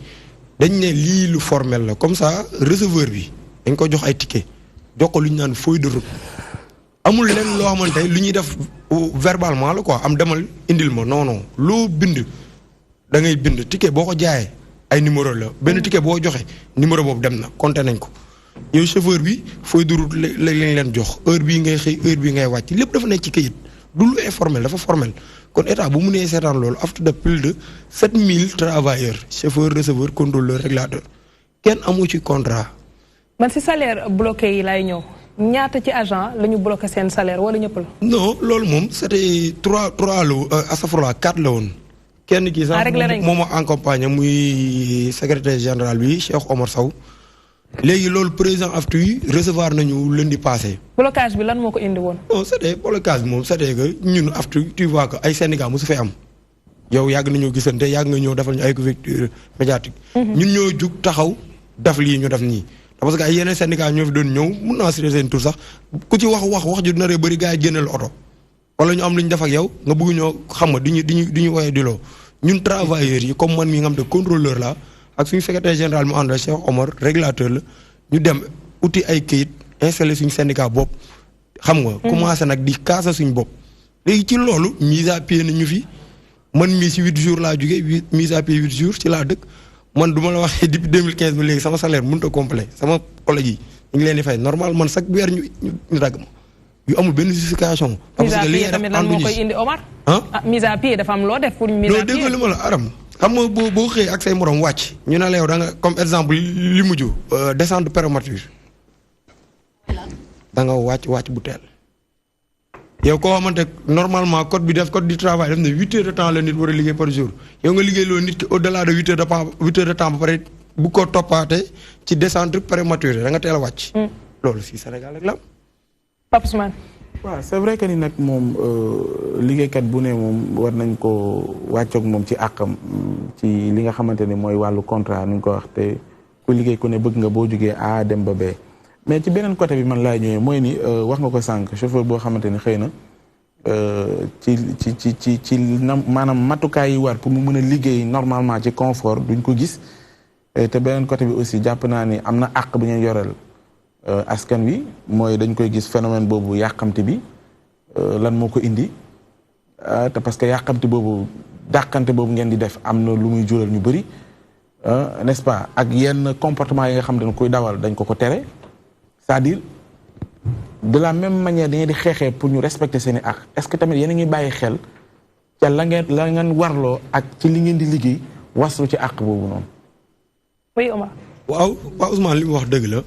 dañ ne lii lu formel la comme ça receveur bi. dañ ko jox ay ticket jox ko lu ñu naan feuille de route amul leen loo xamante lu ñuy def verbalement la quoi am demal indil ma non loo bind da ngay bind ticket boo ko jaayee ay numéro la benn ticket boo joxe numéro boobu dem na compté nañ ko yow chauffeur bi feuille de route lañ leen jox heure bii ngay xëy heure bii ngay wàcc lépp dafa nekk ci këyit du lu informel dafa formel kon état bu mu nee seetaan loolu AFTU de plus de 7000 travailleurs chauffeur receveur contrôleur régulateur kenn amu ci contrat. man si salaire bloqué yi lay ñëw ñaata ci agent la ñu bloqué seen salaire wala ñëpp la. non loolu moom c'était 3 la asafurla 4 la woon. kenn kii sax moom moo accompagné muy secrétaire général bi Cheikh Omar Sow léegi loolu président AFTU yi recevoir nañu lundi passé. blocage bi lan moo ko indi woon. non c'était blocage bi moom c'était que ñun AFTU tu vois que ay syndicats mosu fay am. yow yàgg nañoo gisante yàgg nga ñëw defal ñu ay couverture médiatique. ñun ñoo jug taxaw def lii ñu def nii. parce que ay yeneen syndicat ñoo fi doon ñëw mun naa citer seen tur sax ku ci wax ju naree bëri gars yi génneel oto wala ñu am lu ñu def ak yow nga bëgg ñoo xam nga di ñu woowee di loo ñun travailleurs yi comme man mi nga xam te contrôleur la ak suñu secrétaire général mu àndal Cheikh Omar régulateur la ñu dem uti ay këyit installé suñu syndicat bopp xam nga commencé nag di kaasa suñu bopp léegi ci loolu mise à pied na ñu fi man mii si 8 jours laa jógee mise à pied 8 jours ci laa dëkk man du ma la waxee depuis 2015 ba léegi sama salaire mënut a complet sama collègue yi ñu ngi leen di fay normal man chaque weer ñu dagg ma yu amul benn justification. parce que li ngay def lan moo koy indi Omar. mise à pied dafa am loo def pour ñu mise à pied. non dégg nga li ma la aram xam nga boo xëyee ak say morom wàcc ñu ne la yow da nga comme exemple li mujj descente prématurée da nga wàcc bu teel. yow koo xamante normalement code bi def code du travail def na 8 heures de temps la nit war a liggéey par jour yow nga liggéey loolu nit ki au delà de 8 heures de temps ba pare bu ko toppaate ci descente prématurée da nga teel a wàcc. loolu si Sénégal rek la am. Pape Ousmane. waaw c'est vrai que ni nag moom liggéeykat bu ne moom war nañ ko wàccoog moom ci àqam ci li nga xamante ne mooy wàllu contrat ni ñu ko wax te ku liggéey ku ne bëgg nga boo jugee A dem ba B mais ci beneen côté bi man laay ñëwee mooy ni wax nga ko sànq chauffeur boo xamante ni xëy na ci maanaam matukaay yi war pour mu mën a liggéey normalement ci confort duñ ko gis te beneen côté bi aussi jàpp naa ni am na àq bu ñu yoreel askan wi mooy dañ koy gis phénomène boobu yàqamti bi lan moo ko indi te parce que yàqamti boobu dàqante boobu ngeen di def am na lu muy jural ñu bëri n'est-ce pas ak yenn comportement yi nga xam ne koy dawal dañ ko tere c'est-à-dire de la même manière dañuy di xeexee pour ñu respecter seen i àq est-ce que tamit yéen a ngi bàyyi xel ca la ngeen warloo ak ci li ngeen di liggéey waslu ci àq boobu noonu. oui Omar. waaw Ousmane li mu wax dëgg la.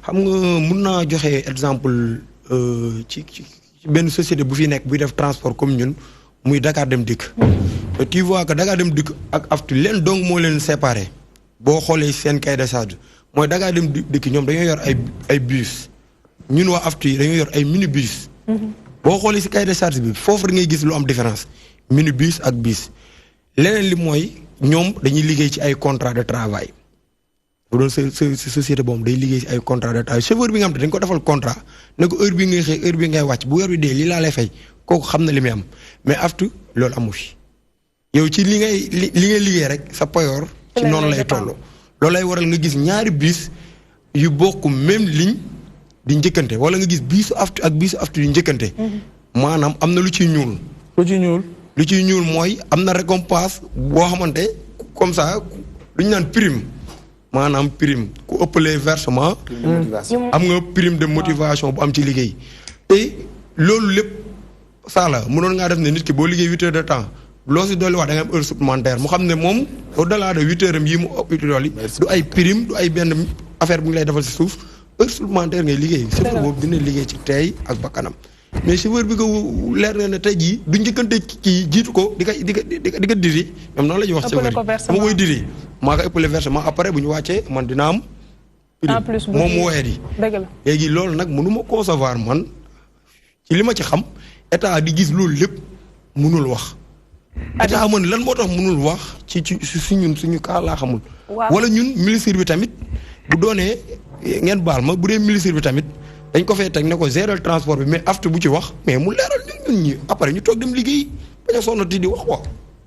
xam nga mun naa joxe exemple ci benn société bu fi nekk buy def transport comme ñun muy Dakar Dem Dikk. tu vois que Dakar Dem Dikk ak AFTU leen dong moo leen séparé boo xoolee seen cahier de charge mooy Dakar Dem Dikk ñoom dañoo yor ay bus ñun waa AFTU yi dañoo yor ay minibus. boo xoolee si cahier de charge bi foofu ngay gis lu am différence minibus ak bus leneen li mooy ñoom dañuy liggéey ci ay contrat de travail. bu doon société boobu day liggéey ci ay contrat de travail chauffeur bi nga xam te dañ ko defal contrat ne ko heure bi ngay xëy heure bi ngay wàcc bu weer bi dee lii laa lay fay kooku xam na li muy am mais AFTU loolu amu fi yow ci li ngay liggéey rek sa payoor ci noonu lay toll loolu lay waral nga gis ñaari bus yu bokk même ligne di njëkkante wala nga gis bisu AFTU ak bisu AFTU di njëkkante maanaam am na lu ciy ñuul lu ciy ñuul mooy am na récompense boo xamante comme ça lu ñu naan prime maanaam prime ku ëppalee versement am nga prime de motivation bu am ci liggéey te loolu lépp ça la mënoon ngaa def ne nit ki boo liggéey 8 heures de temps loo si dolli wax da nga am heure supplémentaire mu xam ne moom au delà de 8 heures am yi mu ëpp dolli du ay prime du ay benn affaire bu ñu lay defal si suuf heure supplémentaire ngay liggéey chauffeur boobu dina liggéey ci teey ak bakkanam mais chauffeur bi ko leer na ne tey jii du njëkkante kii jiitu ko di ko diri ñoom noonu la ñuy wax chauffeur bi dama koy diri maa ko ëppale versement après bu ñu wàccee man dina am prime moom mu weer yi léegi loolu nag mënu ma concevoir man ci li ma ci xam état di gis loolu lépp mënul wax état man lan moo tax mënul wax ci suñu cas laa xamul wala ñun ministre bi tamit bu doonee ngeen baal ma bu dee ministre bi tamit dañ ko fay teg ne ko gérer transport bi mais AFTU bu ci wax mais mu leeral ñun ñi après ñu toog dem liggéey bañ a sonnati di wax ko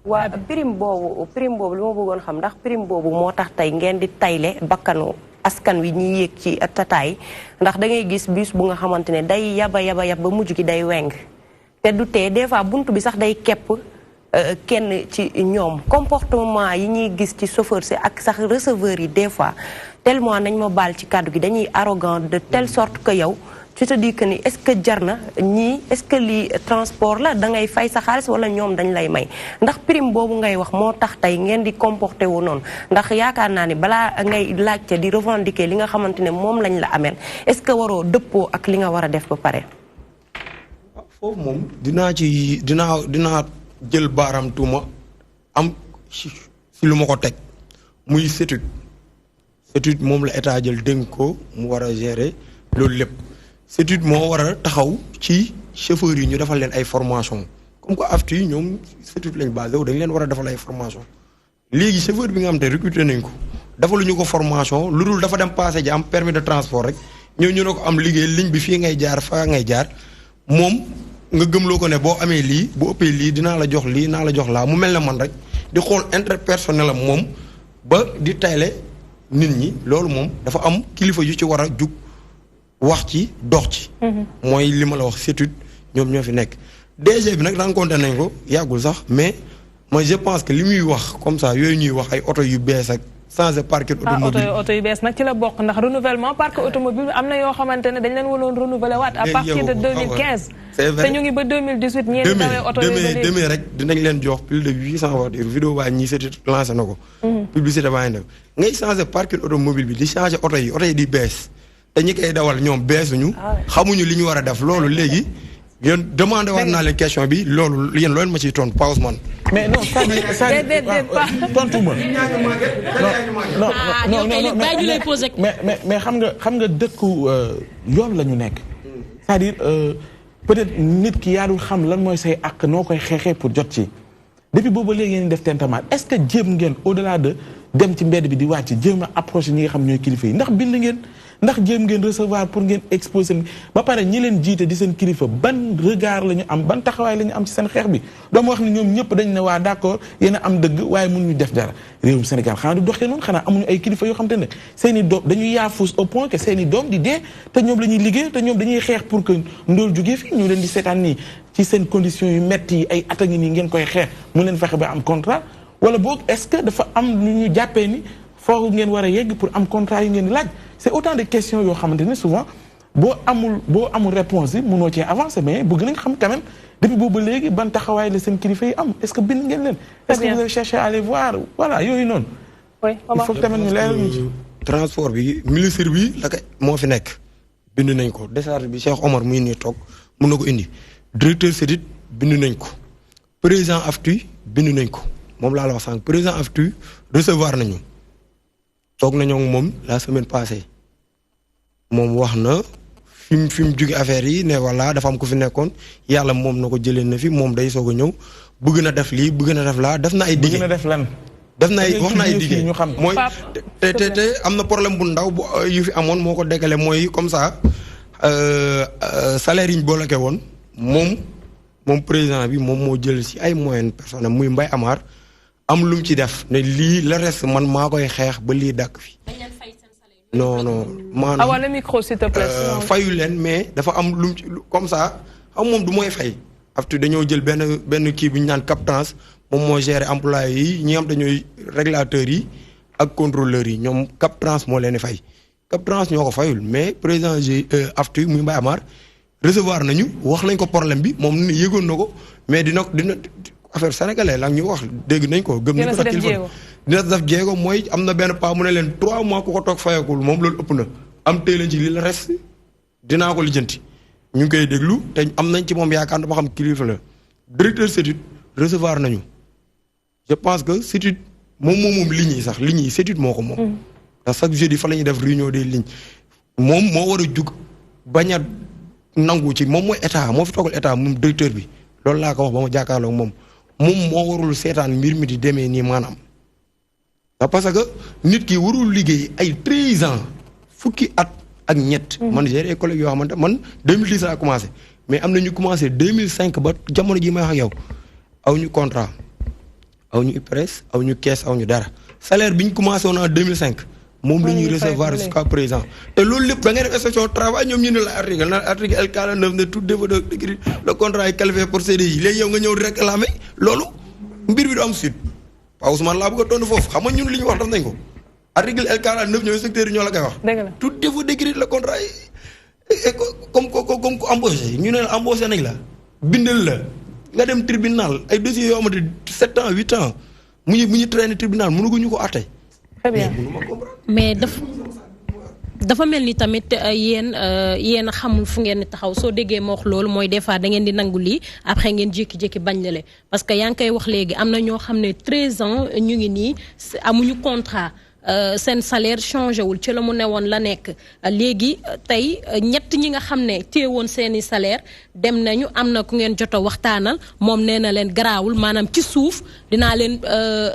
waa prime boobu li ma bëggoon xam ndax prime boobu moo tax tey ngeen di tayle bakkanu askan wi ñuy yéeg ci tataay ndax da ngay gis bus bu nga xamante ne day yaba ba mujj gi day weng te du tee des fois buntu bi sax day kepp kenn ci ñoom comportement yi ñuy gis ci chauffeur si ak sax receveur yi des fois tellement nañ ma baal ci kàddu gi dañuy arrogant de telle sorte que yow tu te dis que ni est-ce que jar na ñii est-ce que lii transport la da ngay fay sa xaalis wala ñoom dañ lay may ndax prime boobu ngay wax moo tax tey ngeen di comporté wu noonu ndax yaakaar naa ni balaa ngay laajte di revendiquer li nga xamante ne moom lañ la ameel est-ce que waroo dëppoo ak li nga war a def ba pare. foofu moom dinaa jël baaraam tuuma am si lu ma ko teg muy CETUD moom la état jël dénk ko mu war a gérer loolu lépp CETUD moo war a taxaw ci chauffeurs yi ñu defal leen ay formation comme que AFTU yi ñoom CETUD lañ basé wu dañ leen war a defal ay formation léegi chauffeur bi nga xam te recruté nañ ko defaluñu ko formation lu dul dafa dem passé ji am permis de transport rek ñëw ñu ne ko am liggéey ligne bi fii ngay jaar faa ngay jaar moom nga gëmloo ko ne boo amee lii bu ëppee lii dinaa la jox lii naa la jox laa mu mel ne man rek di xool interpersonnel am moom ba di tayle nit ñi loolu moom dafa am kilifa yu ci war a jug wax ci dox ci. mooy li ma la wax CETUD ñoom ñoo fi nekk. DG bi nag rencontré nañ ko yàggul sax mais moi je pense que li muy wax comme ça yooyu ñuy wax ay oto yu bees ak changer parc automobile oto yu bees nag ci la bokk ndax renouvellement parc automobile am na yoo xamante ne dañ leen waroon renouveler waat à partir de 2015. c'est vrai te ñu ngi ba 2018 ñeenti dawee oto yooyu ba léegi demee rek dinañ leen jox plus de 800 voitures vidéo baa ñii CETUD lancé na ko. publicité baa ngi def ngay changer parc automobile bi di changer oto yi di bees te ñi koy dawal ñoom beesuñu. xamuñu li ñu war a def loolu léegi. yéen demandé waat naa leen question bi loolu yéen loolu ma ciy tontu Pa Ousmane. mais non tontu ma. non mais xam nga dëkku yoon la ñu nekk. c'est-à-dire peut-être nit ki yaa dul xam lan mooy say àq noo koy xeexee pour jot ci depuis boobu léegi ngeen def tintamarre est-ce que jéem ngeen au-delà de dem ci mbedd bi di wàcc jéem a approché ñi nga xam ñooy kilifa yi ndax bind ngeen ndax jéem ngeen recevoir pour ngeen exposer ba pare ñi leen jiite di seen kilifa ban regard la ñu am ban taxawaay la ñu am ci seen xeex bi doomu wax ni ñoom ñëpp dañ ne waa d'accord yéen a am dëgg waaye mënuñu def dara réewum Sénégal xanaa du doxee noonu xanaa amuñu ay kilifa yoo xam te ne seen i doom dañuy yaafus au point que seen i doom di dee te ñoom la ñuy liggéey te ñoom dañuy xeex pour que ndóol jógee fii ñu leen di seetaan nii ci seen conditions yu metti yi ay at a ngi nii ngeen koy xeex mu leen fexe ba am contrat wala boog est-ce que dafa am lu ñu jàppee ni foofu ngeen war a yegg pour am contrat yu ngeen di laaj c'est autant de questions yoo xamante ne souvent boo amul réponse yi mënoo cee avancer mais bëgg nañ xam quand même depuis boobu ba léegi ban taxawaay la seen kilifa yi am est-ce que bind ngeen leen est-ce que vous avez cherché à aller voir voilà yooyu noonu il faut que tamit ñu leeral ñu ci transport bi ministre bi la moo fi nekk bind nañ ko décharge bi Cheikh Omar muy nii toog mën na ko indi directeur CEDIT bind nañ ko président AFTU bind nañ ko moom laa la wax sànq président AFTU recevoir nañu toog nañoo moom la semaine passée moom wax na fi mu jóge affaire yi ne voilà dafa am ku fi nekkoon yàlla moom na ko jëlee na fi moom day soog a ñëw bëgg na def lii bëgg na def laa def na ay dige bëgg na def lan def na ay wax na ay dige mooy te am na problème bu ndaw bu yu fi amoon moo ko déggale mooy comme ça salaire yi ñu bloqué woon moom président bi moom moo jël si ay moyens personnels muy Mbaye Amar am lu mu ci def ne lii le reste man maa koy xeex ba lii dàkk fi non maanaam awal le micro s'il te plaît fayu leen mais dafa am lu mu ci comme ça xam moom du mooy fay aftu dañoo jël benn kii bu ñu naan captance moom moo gérer employés yi ñi am dañooy régulateurs yi ak contrôleurs yi ñoom captance moo leen di fay captance ñoo ko fayul mais président aftu muy Mbaye Amar recevoir nañu wax nañ ko problème bi moom yëgoon na ko mais dina affaire sénégalais la ñu wax dégg nañ ko gëm nañ ko téléphone dina def jéego mooy am na benn pas mu ne leen 3 mois ku ko toog fayakul moom loolu ëpp na am tey lañ ci li la reste dinaa ko lijjanti ñu ngi koy déglu te am nañ ci moom yaakaar dama xam kilifa la directeur CETUD recevoir nañu je pense que CETUD moom lignes yi sax lignes yi CETUD moo ko moom ndax chaque jeudi fa la ñuy def réunion des lignes moom moo war a jug bañ a nangu ci moom mooy état moo fi toogal état moom directeur bi loolu laa ko wax ba ma jàkkaarloo moom moo warul seetaan mbir mi di demee nii maanaam parce que nit ki warul liggéey ay 13 ans fukki at ak ñett. man j'ai des collègues yoo xamante man 2010 laa commencé mais am na ñu commencé 2005 ba jamono ji may wax ak yow aw ñu contrat aw ñu IPRES aw ñu kees aw ñu dara salaire bi ñu commencé woon en 2005 moom la ñuy recevoir jusqu'à présent te loolu lépp da ngay def inspection travail ñoom ñu ne la article L49 ne tout défaut de le contrat est qualifié pour CDI léegi yow nga ñëw réclamer loolu mbir bi du am suite waaw Ousmane laa bëgg a tontu foofu xam nga ñun li ñu wax def nañ ko article L49 ñooy secteur yi ñoo la koy wax. tout défaut d'écrit le contrat yi comme ku embauché ñu ne la embauché nañ la bindal la nga dem tribunal ay dossiers yoo xamante 7 ans 8 ans mu ñu traîner tribunal mënuguñu ko àtte. très bien mais dafa mel ni tamit yéen a xamul fu ngeen taxaw soo déggee ma wax loolu mooy des fois da ngeen di nangu lii après ngeen jékki-jékki bañ la le parce que yaa ngi koy wax léegi am na ñoo xam ne 13 ans ñu ngi nii amuñu contrat seen salaire changé wul ci la mu newoon la nekk léegi tey ñett ñi nga xam ne téewoon seeni salaire dem nañu am na ku ngeen jot a waxtaanal moom nee na leen garaawul maanaam ci suuf dinaa leen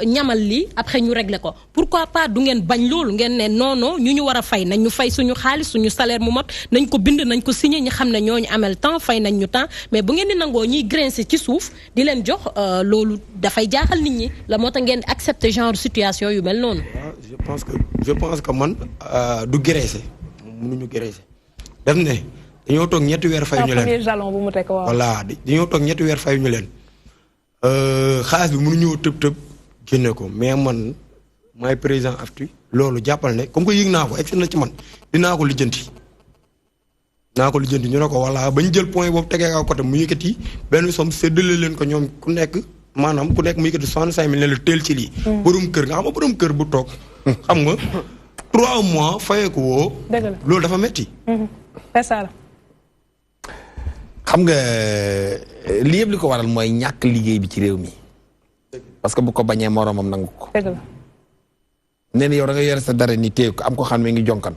ñamal lii après ñu régler ko pourquoi pas du ngeen bañ loolu ngeen ne non non ñu war a fay nañ ñu fay suñu xaalis suñu salaire mu mot nañ ko bind nañ ko signé ñi xam ne ñooñu amel temps fay nañ ñu temps mais bu ngeen di nangoo ñuy grincer ci suuf di leen jox loolu dafay jaaxal nit ñi la moo tax ngeen accepter genre situation yu mel noonu. je pense que man du graisser mënuñu graisser def ne dañoo toog ñetti weer fayu ñu leen premier jalon bu mu teg waaw. voilà dañoo toog ñetti weer fayu ñu leen xaalis bi mënuñoo tëb génne ko mais man maay président AFTU loolu jàppal ne comme que yëg naa ko egsi na ci man dinaa ko lijjanti ñu ne ko voilà bañ jël point boobu tegee kaw côté mu yëkkati benn somme séddale leen ko ñoom ku nekk maanaam ku nekk mu yëkkati 65 000 ne la teel ci lii borom kër nga xam nga borom kër bu toog xam nga 3 mois fayeeku woo loolu dafa metti xam nga li yëpp li ko waral mooy ñàkk liggéey bi ci réew mi parce que bu ko bañee moroomam nangu ko nee na yow da nga yore sa dara ni téye ko am ko xam ne ngi jonkan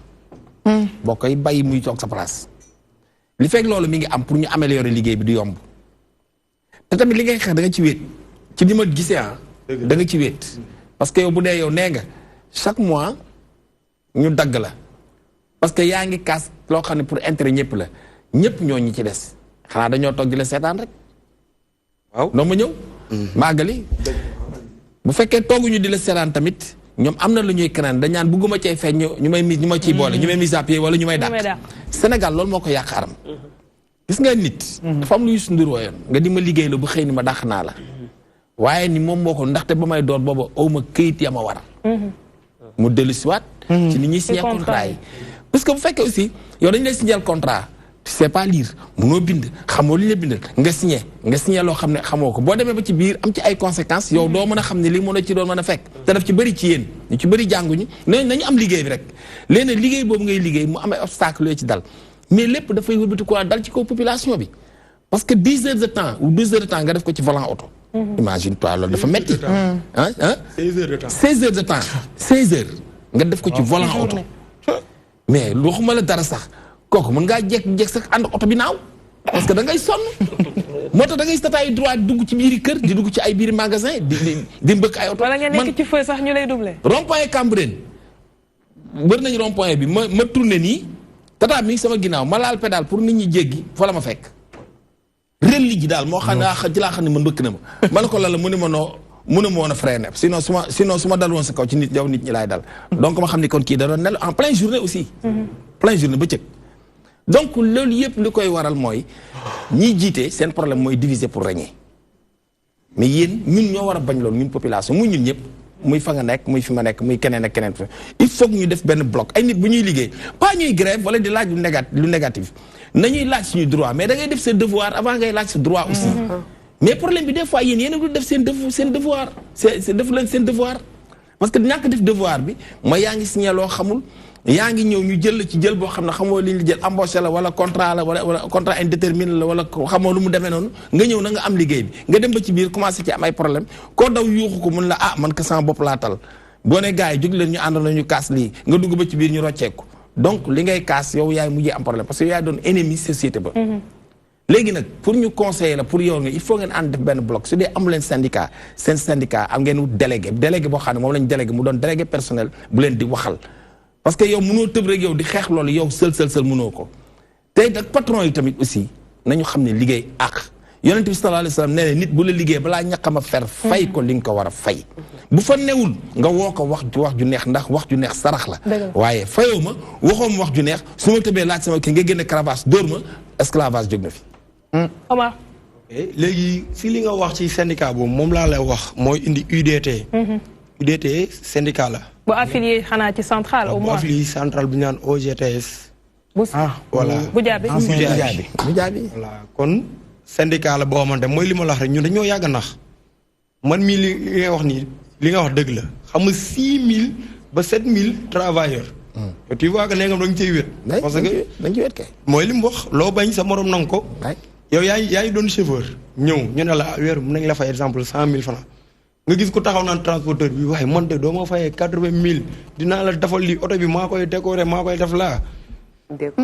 boo koy bàyyi muy toog sa place li fekk loolu mi ngi am pour ñu améliorer liggéey bi du yomb te tamit li ngay xeex da nga ci wéet ci ni ma gisee da nga ci wéet parce que yow bu dee yow nee nga chaque mois ñu dagg la parce que yaa ngi kaas loo xam ne pour intérêt ñëpp la ñëpp ñoo ñi ci des xanaa dañoo toog di la seetaan rek waaw noo ma ñëw màggali bu fekkee tooguñu di la seetaan tamit ñoom am na lu ñuy keneen dañ naan bugguma cay feeñ ñu ma ciy boole ñu may mise à pied wala ñu may dàq Sénégal loolu moo ko yàq aram gis nga nit dafa am lu Youssou Ndour woyoon nga di ma liggéey la bu xëy ni ma dàq naa la waaye ni moom moo ko ndaxte ba may door booba aw ma këyit ya ma war mu dellu siwaat ci ni ñuy signé contrat yi parce que bu fekkee aussi yow dañu lay signé contrat tu sais pas lire munoo bind xamoo li ñu la bindal nga signé loo xam ne xamoo ko boo demee ba ci biir am ci ay conséquences yow doo mën a xam ne lii mën a ci doon mën a fekk te daf ci bëri ci yéen ñu ci bëri jànguñu nañu am liggéey bi rek léegi liggéey boobu ngay liggéey mu am ay obstacle yooyu ci dal mais lépp dafay wëlbati quoi dal ci kaw population bi parce que 10 heures de temps ou 12 heures de temps nga def ko ci volant auto imagine toi loolu dafa metti 16 heures de temps 16 heures nga def ko ci volant auto mais waxuma la dara sax kooku mën ngaa jekk sax ànd oto bi naaw parce que da ngay sonn moo tax da ngay stataayu droit dugg ci biiri kër di dugg ci ay biiri magasin di mbëkk ay oto. wala nga nekk ci feu sax ñu lay doublé. rond-point Cambérène wër nañu rond-point bi ma tourné nii tata mi sama ginnaaw ma laal pédale pour nit ñi jéggi fa la ma fekk. rel li ji daal moo xam ne ci laa xam ne man mbëkk na ma la ko la mu ne ma noo mu ne ma woon a freiné sinon su ma dal woon sa kaw ci nit yow nit ñi laay dal. donc ma xam ni kon kii da doon nel en pleine journée aussi. pleine journée bëccëg. donc loolu yëpp li koy waral mooy ñiy jiite seen problème mooy diviser pour régner mais yéen ñun ñoo war a bañ loolu ñun population muy ñun ñëpp muy fa nga nekk muy fi ma nekk muy keneen ak keneen il faut que ñu def benn bloc ay nit bu ñuy liggéey pas ñuy grève wala di laaj lu négatif nañuy laaj suñu droit mais da ngay def seen devoir avant ngay laaj sa droit aussi mais problème bi des fois yéen a dul def seen devoir def leen seen devoir parce que ñàkk def devoir bi mooy yaa ngi signé loo xamul yaa ngi ñëw ñu jël la ci jël boo xam ne xamoo li ñu jël embauché la wala contrat la wala contrat indéterminé la wala xamoo lu mu demee noonu nga ñëw na nga am liggéey bi nga dem ba ci biir commencé ci am ay problème koo daw yuuxu ko mun la man ka sama bopp laa tal boo ne gars yi jóg leen ñu àndoon ñu kaas lii nga dugg ba ci biir ñu rocceeku donc li ngay kaas yow yaay mujjee am problème parce que yow yaay doon ennemi société ba léegi nag pour ñu conseiller la pour yow nga il faut ngeen ànd def benn bloc su dee amu leen syndicat seen syndicat am ngeen wut délégué boo xam ne moom lañ délégué mu doon délégué personnel bu leen di waxal parce que yow mënoo tëb rek yow di xeex loolu yow sël mënoo ko tey nag patron yi tamit aussi nañu xam ne liggéey ak yonent bi sallallahu alayhi wasallam nee na nit bu la liggéey balaa ñaqama fer fay ko li nga ko war a fay bu fa newul nga woo ko wax ju neex ndax wax ju neex sarax la waaye fayoo ma waxoo ma wax ju neex su ma tëbee laaj sama kii nga génne cravache dóor ma esclavage jóg na fi Omar léegi si li nga wax ci syndicat boobu moom laa lay wax mooy indi UDT UDT syndicat la bu affilié xanaa ci centrale au moins bu affilié centrale bu ñu naan OGTS. voilà bu jaabi voilà kon syndicat la boo xamante mooy li ma la wax rek ñun dañoo yàgg nax man mii li ngay wax nii li nga wax dëgg la xam nga 6000 ba 7000 travailleurs. tu vois que nee nga da nga cay wét. parce que dañ ci wét kay. mooy li mu wax loo bañ sa morom nangu ko. yow yaa ngi doon chauffeur. ñëw ñu ne la weer mun nañ la fay exemple 100000 francs nga gis ko taxaw naan transporteur bi waaye man de doo ma fayee 80000 dinaa la defal lii oto bi maa koy décorer maa koy def laa.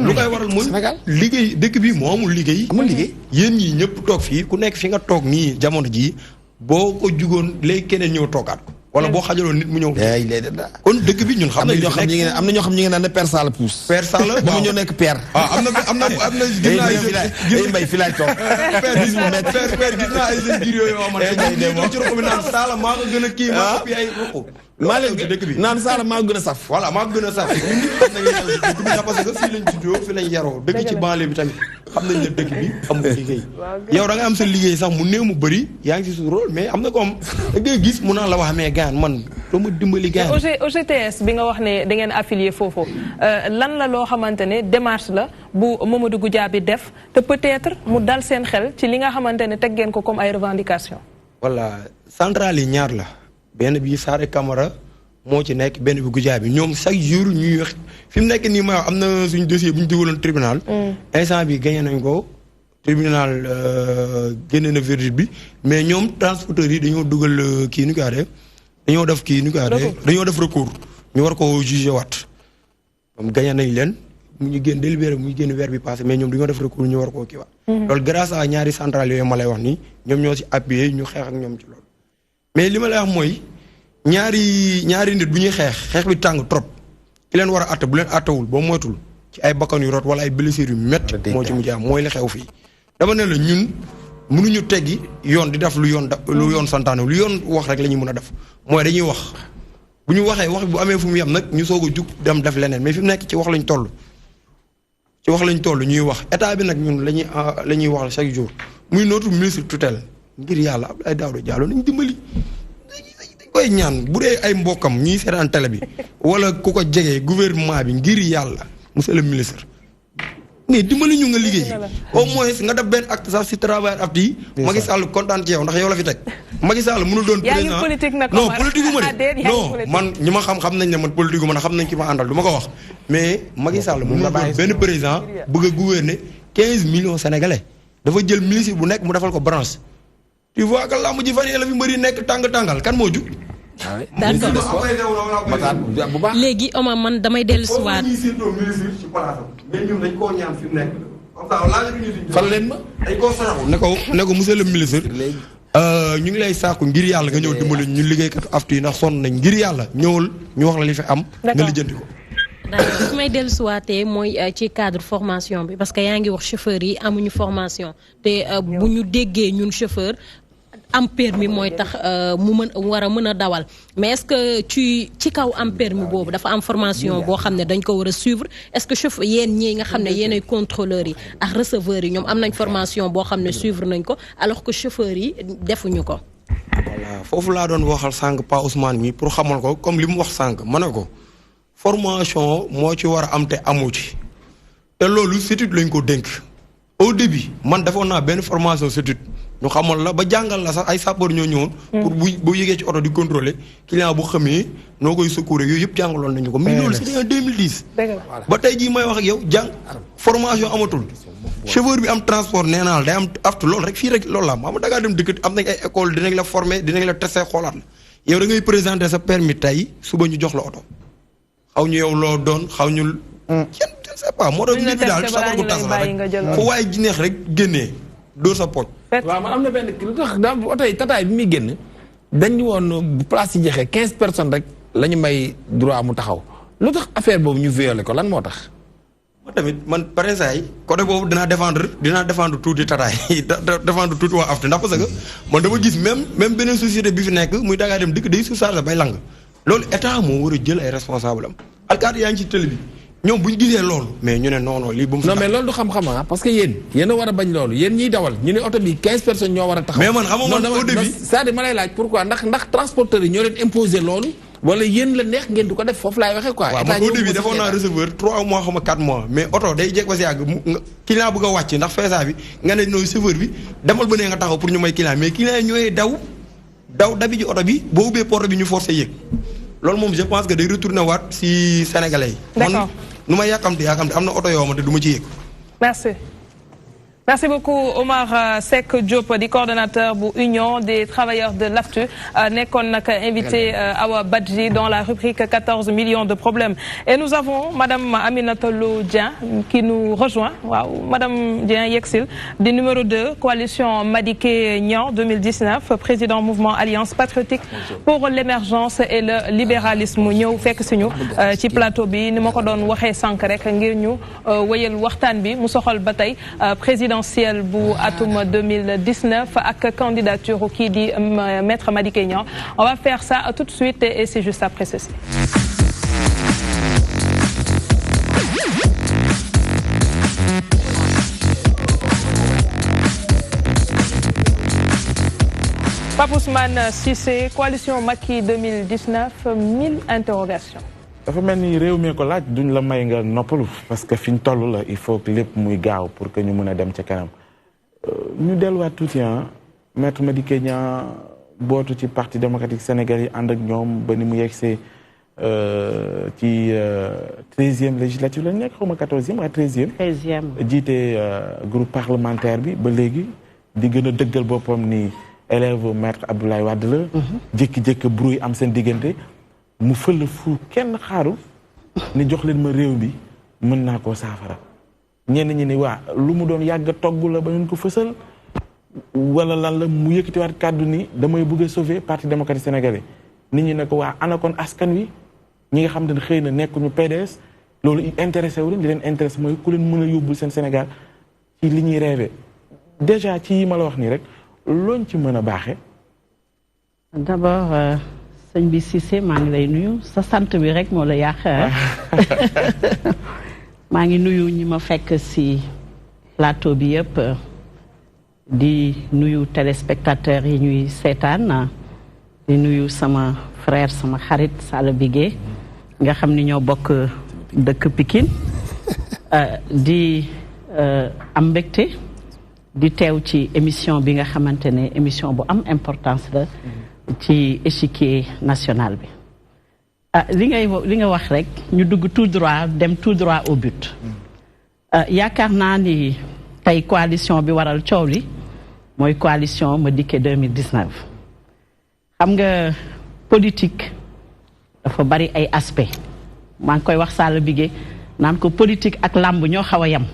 lu koy waral mooy liggéey dëkk bi moo amul liggéey. amul liggéey yéen ñii ñëpp toog fii ku nekk fi nga toog nii jamono jii boo ko jugoon léegi keneen ñëw toogaat ko. wala boo xajaloon nit mu ñëw. kon dëkk bi ñun xam nañ. am na ñoo xam ñu ngi naan ne Père Sall pousse. Père Sall waaw ba mu ñëw nekk Père. am na gis naa ay mbay fi laay toog. Père gis naa ay jeunes jur yooyu xamante ci roq bi naan Sall maa ko gën a kii maa ko ay roq. maa leen dëkk bi naan Sall maa ko gën a saf. voilà maa ko gën a saf ñun xam nañu dëkk bi parce que fii lañ juddoo fii lañ yaroo dëkk ci banlieue bi tamit xam nañ ne dëkk bi amul liggéey yow da nga am sa liggéey sax mu néew mu bëri yaa ngi si su rôle mais am na comme da ngay gis mu naan la wax mais gaan man doo ma dimbali gaan OGTS bi nga wax ne da ngeen affilié foofu lan la loo xamante ne démarche la bu Mamadou Goudiaby def te peut-être mu dal seen xel ci li nga xamante ne teg ngeen ko comme ay revendications. voilà centrale yi ñaar la benn bi Saare Camara moo ci nekk benn bi Goudiaby ñoom chaque jour ñuy wax fi mu nekk nii ma am na suñu dossier bu ñu dugaloon tribunal. instant bi gagné nañ ko tribunal génne na verdict bi mais ñoom transporteurs yi dañoo dugal kii nu ko waxee dañoo def kii nu ko waxee dañoo def recours ñu war ko jugé waat moom gagné nañ leen mu ñu génn délibéré mu ñu génn weer bi passé mais ñoom dañoo def recours ñu war koo kii waat loolu grâce à ñaari centrales yooyu ma lay wax nii ñoom ñoo si appuyé ñu xeex ak ñoom ci loolu mais li ma lay wax mooy ñaari nit bu ñuy xeex bi tàng trop ki leen war a atte bu leen attewul boo moytul ci ay bakkan yu rot wala ay blessures yu métti moo ci mujj am mooy li xew fii dama ne la ñun mënuñu teggi yoon di def lu yoon santaane lu yoon wax rek la ñuy mën a def mooy dañuy wax bu ñu waxee wax bu amee fu mu yem nag ñu soog a jug dem def leneen mais fi mu nekk ci wax lañ toll ñuy wax état bi nag ñun la ñuy wax chaque jour muy notre ministre tutelle ngir yàlla Abdoulaye Daouda Diallo nañ dimbali dañ koy ñaan bu dee ay mbokkam ñuy seetaan télé bi wala ku ko jegee gouvernement bi ngir yàlla monsieur le ministre mais dimbali ñu nga liggéey au moins nga def benn acte sax si travail apte yi Macky Sall kontaan ci yow ndax yow la fi teg Macky Sall mënul doon président non politique ma de non man ñi ma xam nañ ne man politique ma xam nañ ki ma àndal du ma ko wax mais Macky Sall mënul doon benn président bëgg a gouverner 15 millions sénégalais dafa jël ministre bu nekk mu defal ko branche tu vois que làmb ji fan yii la fi mbëri nekk tàng-tàngal kan moo jug d'accord léegi Omar man damay dellu si waat fan leen ma dañ koo saraxu ne ko monsieur le ministre ñu ngi lay sàkku ngir yàlla nga ñëw dimbali ñu liggéeykatu aftu yi ndax sonn nañ ngir yàlla ñëwal ñu wax la li fi am nga lijjanti ko d'accord su may dellu siwaatee mooy ci cadre formation bi parce que yaa ngi wax chauffeur yi amuñu formation te bu ñu déggee ñun chauffeur am permis mooy tax mu war a mën a dawal mais est-ce que ci kaw am permis boobu dafa am formation boo xam ne dañ ko war a suivre est-ce que chauffeur yéen ñii nga xam ne yéenay contrôleurs yi ak receveurs yi ñoom am nañ formation boo xam ne suivre nañ ko alors que chauffeurs yi defuñu ko. voilà foofu laa doon waxal sànq Pa Ousmane mi pour xamal ko comme li mu wax sànq ma ne ko formation moo ci war a am te amu ci te loolu CETUD lañ ko dénk au début man defoon naa benn formation CETUD ñu xamal la ba jàngal la sax ay sapeur ñoo ñëwoon. pour bu yëgee ci oto di contrôler client bu xamee noo koy secourir yooyu yëpp jàngaloon nañu ko. mais loolu c'était en 2010. ba tey jii may wax ak yow formation amatul. chauffeur bi am transport nee naa la day am aftu loolu rek fii rek loolu la am da ngaa dem dëkk am nañ ay école dinañ la former dinañ la tester xoolaat la yow da ngay présenter sa permis tey suba ñu jox la oto xaw ñu yow loo doon xaw ñu. je ne sais pas moo tax nit bi daal sabar gu tas la rek fu waaye ji neex rek génnee dóor sa poñ. waaw man am na benn lu tax daa oto yi tataay bi muy génn dañu woon bu place yi jeexee 15 personnes rek la ñu may droit mu taxaw lu tax affaire boobu ñu violé ko lan moo tax. man tamit man par exemple côté boobu dinaa défendre tuuti tataay défendre tuuti waa afte ndax parce que man dama gis même beneen société bi fi nekk muy dangaa dem dëkk day surchargé bay lang loolu état moo war a jël ay responsable am alkaati yaa ngi ci télé bi ñoom bu ñu gisee loolu mais ñu ne non lii bu mu. non mais loolu du xam-xam parce que yéen a war a bañ loolu yéen ñiy dawal ñu ne oto bi 15 personnes ñoo war a taxaw. mais man xam nga man au début c'est-à-dire ma lay laaj pourquoi ndax transporteurs yi ñoo leen imposer loolu. wala yéen la neex ngeen du ko def foofu laay waxee quoi. waaw man au début defoon naa receveur 3 mois xam nga 4 mois mais oto day jekk ba si yàgg client bëgg a wàcc ndax feesa bi nga ne nooy chauffeur bi demal ba nee nga taxaw pour ñu may client mais client yi ñooy daw dabi ji oto bi boo ubbee porte bi ñu forcé yéeg loolu moom je pense que day retourné waat si sénégalais yi. D'accord. nu ma yàkkamti am na oto yoo xamante du ma ci yéeg. Merci. Merci beaucoup Omar Seck Diop di coordonnateur bu Union des travailleurs de l'AFTU nekkoon nag invité Awa Badji dans la rubrique 14 millions de problèmes et nous avons madame Aminata Lo Dieng qui nous rejoint waaw madame Dieng yegsil di numéro 2 coalition Madické Niang 2019 président mouvement Alliance patriotique pour l'émergence et le libéralisme ñëw fekk suñu ci plateau bi ni ma ko doon waxee sànq rek ngir ñu wéyal waxtaan bi mu soxal ba tey présidentielle bu atum 2019 ak candidature kii di maître Madické Niang. On va faire ça tout de suite et c'est juste après ceci. Pape Ousmane Cissé, coalition Macky 2019, 1000 interrogations. dafa mel ni réew mi ko laaj duñ la may nga noppalu parce que fi ñu toll la il faut que lépp muy gaaw pour que ñu mën a dem ca kanam ñu delluwaat tuuti maître Madické Niang bootu ci parti démocratique sénégalais yi ànd ak ñoom ba ni mu yegsee ci 13e législature la nekk xaw ma 14e waaye 13e. jiite groupe parlementaire bi ba léegi di gën a dëggal boppam ni élève maître Abdoulaye Wade la. jékki-jékki brouille am seen diggante. mu fël fu kenn xaaru ni jox leen ma réew bi mën naa koo saafara ñenn ñi ni waa lu mu doon yàgg togg la ba ñu ko fësal wala lan la mu yëkkatiwaat kàddu ni damay bëgg a sauver parti démocratique sénégalais nit ñi ne ko waa ana kon askan wi ñi nga xam ne xëy na nekkuñu PDS loolu intéressé wu leen di leen intéressé mooy ku leen mën a yóbbul seen Sénégal ci li ñuy rêvé déjà ci yi ma la wax nii rek looñ ci mën a baaxee. d'abord sëñ bi Cissé maa ngi lay nuyu sa sant bi rek moo la yàq maa ngi nuyu ñi ma fekk ci plateau bi yëpp di nuyu téléspectateurs yi ñuy seetaan di nuyu sama frère sama xarit Sala Bigué nga xam ni ñoo bokk dëkk Pikine di am mbégte di teew ci émission bi nga xamante ne émission bu am importance la ci échiquier national bi li nga wax rek ñu dugg tout droit dem tout droit au but yaakaar naa ni tey coalition bi waral coow li mooy coalition Madické 2019 xam nga politique dafa bari ay aspect maa ngi koy wax Sala Bigué naan ko politique ak làmb ñoo xaw a yem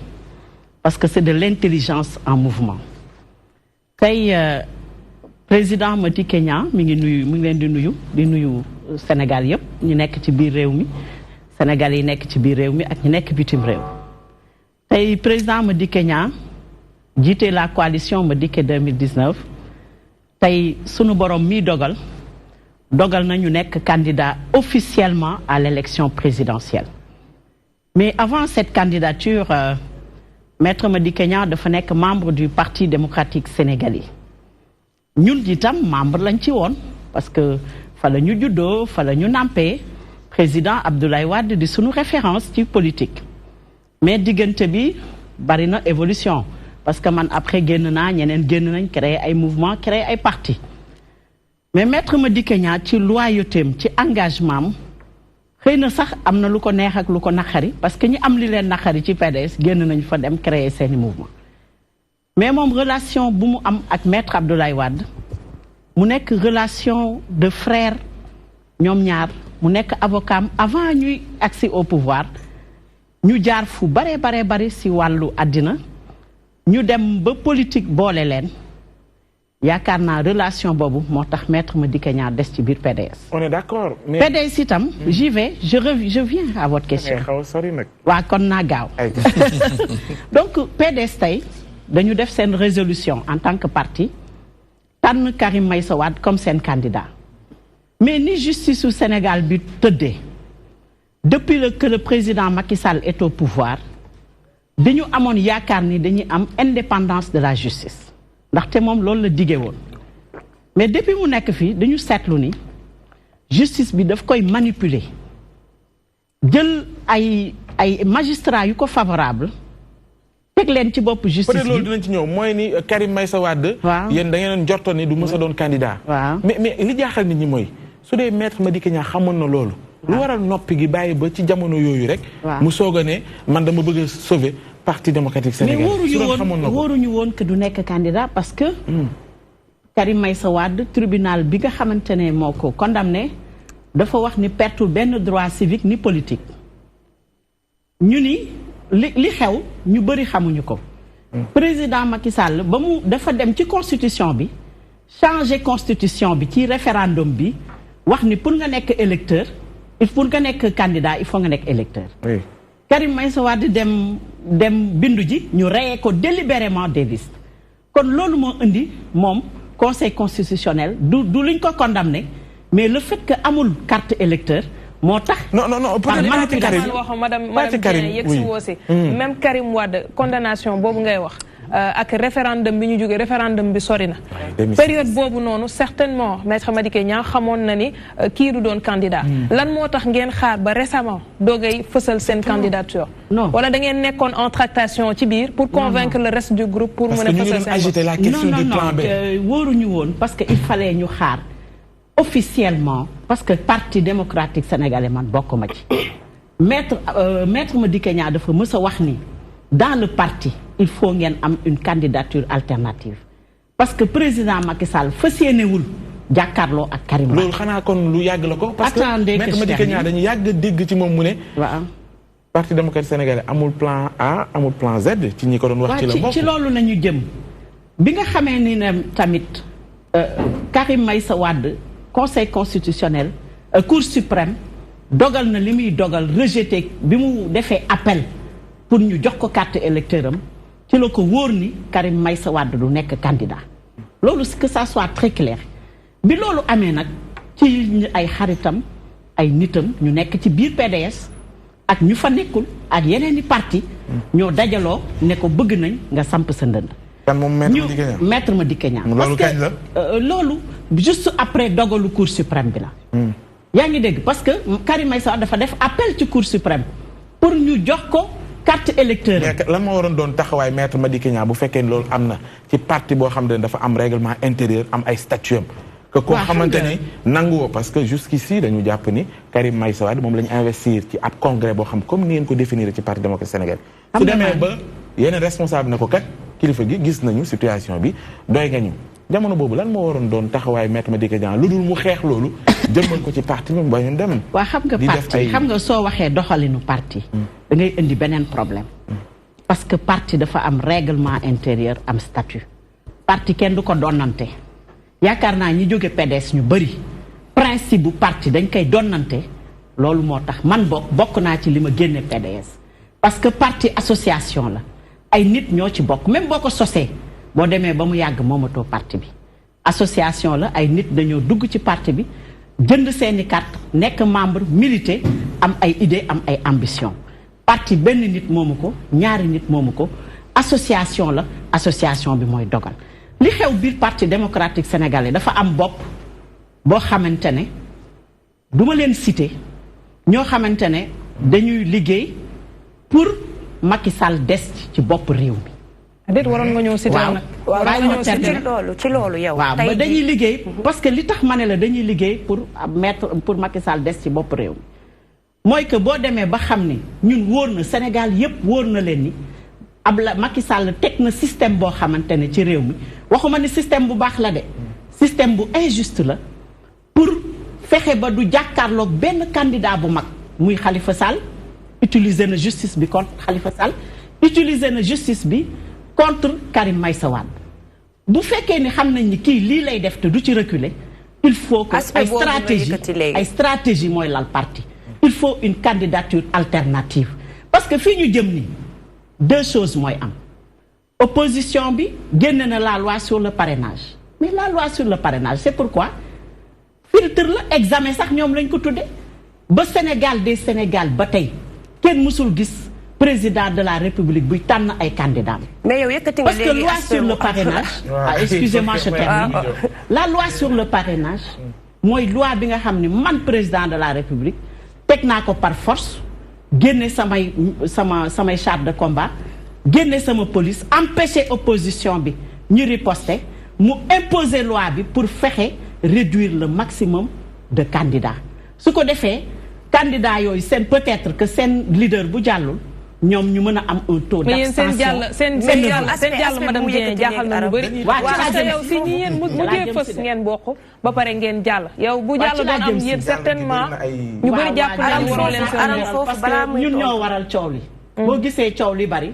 parce que c'est de l'intelligence en mouvement tey président Madické Niang mi ngi leen di nuyu Sénégal yëpp ñu nekk ci biir réew mi Sénégal yi nekk ci biir réew mi ak ñu nekk bitim réew tey président Madické Niang jiite la coalition Madické 2019 tey sunu borom mi dogal na ñu nekk candidat officiellement à l'élection présidentielle mais avant cette candidature maître Madické Niang dafa nekk membre du Parti démocratique sénégalais ñun itam membre lañ ci woon parce que fa la ñu juddoo fa la ñu nampé président Abdoulaye Wade di sunu référence ci politique mais diggante bi bari na évolution parce que man après génn naa ñeneen génn nañ créer ay mouvement créer ay parti mais maître Madické Niang ci loyautéem ci engagement am xëy na sax am na lu ko neex ak lu ko naqari parce que ñi am li leen naqari ci PDS génn nañ fa dem créer seeni mouvement mais moom relation bu mu am ak maître Abdoulaye Wade mu nekk relation de frère ñoom ñaar mu nekk avocat avant ñuy accès au pouvoir ñu jaar fu bare ci wàllu àddina ñu dem ba politique boole leen yaakaar naa relation boobu moo tax maître Madické Niang des ci biir PDS. On est d'accord. Mais PDS itam j'y vais je viens à votre question. waa kon naa gaaw. donc PDS tey dañu def seen résolution en tant que parti tànn Karim Meïssa Wade comme seen candidat mais ni justice au Sénégal bi tëddee depuis que le président Macky Sall est au pouvoir dañu amoon yaakaar ni dañuy am indépendance de la justice ndaxte moom loolu la diggee woon mais depuis mu nekk fii dañu seetlu ni justice bi daf koy manipuler jël ay magistrats yu ko favorable teg leen ci bopp justice bi peut-être loolu dinañ ci ñëw mooy ni Karim Meïssa Wade yéen da ngeen jortoon ni du mës a doon candidat mais li jaaxal nit ñi mooy su dee maître Madické Niang xamoon na loolu lu waral noppi gi bàyyi ba ci jamono yooyu rek mu soog a ne man dama bëgg a sauver Parti démocratique sénégalais mais wóoruñu woon que du nekk candidat parce que Karim Meïssa Wade tribunal bi nga xamante ne moo ko condamné dafa wax ni pertul benn droit civique ni politique ñu ni li xew ñu bëri xamuñu ko président Macky Sall ba mu dafa dem ci constitution bi changer constitution bi ci référendum bi wax ni pour nga nekk électeur pour nga nekk candidat il faut nga nekk électeur Karim Meïssa Wade dem bindu ji ñu reyee ko délibérément des listes kon loolu moo indi moom conseil constitutionnel du luñ ko condamné mais le fait que amul carte électeur moo tax. non madame Dieng yegg si woosi même Karim Wade condamnation boobu ngay wax ak référendum bi ñu jógee référendum bi sori na période boobu noonu certainement maître Madické Niang xamoon na ni kii du doon candidat lan moo tax ngeen xaar ba récemment doogay fësal seen candidature wala da ngeen nekkoon en tractation ci biir pour convaincre le reste du groupe pour mën a fësal seen non wóoruñu woon parce que il fallait ñu xaar officiellement parce que parti démocratique sénégalais man bokkuma ci maître Madické Niang dafa mës a wax ni dans le parti il faut ngeen am une candidature alternative parce que président Macky Sall fas yéenewul jàkkaarloo ak Karim Wade. loolu xanaa kon lu yàgg la ko. parce que maître Madické Niang dañu yàgg dégg ci moom mu ne. waaw parti démocratique sénégalais amul plan A amul plan Z ci ñi ko doon wax ci la bokk ci loolu nañu jëm bi nga xamee ni ne tamit Karim Meïssa Wade conseil constitutionnel cour suprême dogal na li muy dogal rejeté bi mu defee appel pour ñu jox ko carte électeur am ci la ko wóor ni Karim Meïssa Wade du nekk candidat loolu que ça soit très clair bi loolu amee nag ci ay xaritam ay nitam ñu nekk ci biir PDS ak ñu fa nekkul ak yeneen i parti ñoo dajaloo ne ko bëgg nañ nga samp sa ndënd. kan moom maître Madické Niang loolu kañ la loolu juste après dogalu cour suprême bi la. yaa ngi dégg parce que Karim Meïssa dafa def appel ci cour suprême pour ñu jox ko carte électeur. mais lan moo waroon doon taxawaay maître Madické Niang bu fekkee loolu am na ci parti boo xam ne dafa am règlement intérieur am ay statut am. que koo xamante ni nanguwoo parce que jusqu'ici dañu jàpp ni Karim Meïssa Wade moom la ñu investir ci ab congrès boo xam comme ni ngeen ko définir ci parti démocratique sénégalais. su demee ba yeneen responsable ne ko kat kilifa gi gis nañu situation bi doy nga ñu jamono boobu lan moo waroon doon taxawaay maître Madické Niang lu dul mu xeex loolu jëmmal ko ci parti bi ba ñu dem. waa xam nga parti xam nga soo waxee doxalinu parti. da ngay indi beneen problème. parce que parti dafa am règlement intérieur am statut. parti kenn du ko donnante. yaakaar naa ñi jóge PDS ñu bëri principe bu parti dañ koy donnante loolu moo tax man bokk naa ci li ma génne PDS parce que parti association la ay nit ñoo ci bokk même boo ko sosee boo demee ba mu yàgg moomatoo parti bi association la ay nit dañoo dugg ci parti bi jënd seeni carte nekk membre militer am ay idée am ay ambition parti benn nit moomu ko ñaari nit moomu ko association la association bi mooy dogal li xew biir parti démocratique sénégalais dafa am bopp boo xamante ne du ma leen citer ñoo xamante ne dañuy liggéey pour Macky Sall des ci bopp réew mi. déet waroon nga ñëw citer nag. waaw ci loolu yow. waaw ba dañuy liggéey parce que li tax ma ne la dañuy liggéey pour mettre pour Macky Sall des ci bopp réew mi mooy que boo demee ba xam ni ñun wóor na Sénégal yépp wóor na leen ni Macky Sall teg na système boo xamante ne ci réew mi. waxuma ni système bu baax la de système bu injuste la pour fexe ba du jàkkaarloog benn candidat bu mag muy Khalifa Sall utiliser na justice bi contre Khalifa Sall utiliser na justice bi contre Karim Meïssa Wade bu fekkee ni xam nañ ni kii lii lay def te du ci reculer il faut que ay stratégie mooy lal parti il faut une candidature alternative parce que fii ñu jëm ni deux choses mooy am opposition bi génne na la loi sur le parrainage mais la loi sur le parrainage c'est pourquoi filtre la examen sax ñoom lañ ko tudde ba Sénégal des Sénégal ba tey kenn mësul gis président de la République buy tànn ay candidats. mais yow yëkkati nga parce que loi sur le parrainage excusez-moi je termine la loi sur le parrainage mooy loi bi nga xam ni man président de la République teg naa ko par force génne samay charte de combat génne sama police empêcher opposition bi ñu riposter mu imposer loi bi pour fexe réduire le maximum de candidats su ko defee candidats yooyu seen peut-être que seen leader bu jàllul ñoom ñu mën a am un taux d'abstention seen jàll madame Dieng jaaxal na lu bëri parce que yow si ñi yéen mujjee fës ngeen bokk ba pare ngeen jàll yow bu jàll doon am yéen certainement ñu bëri jàpp daal waroo leen seen parce que ñun ñoo waral coow li boo gisee coow li bari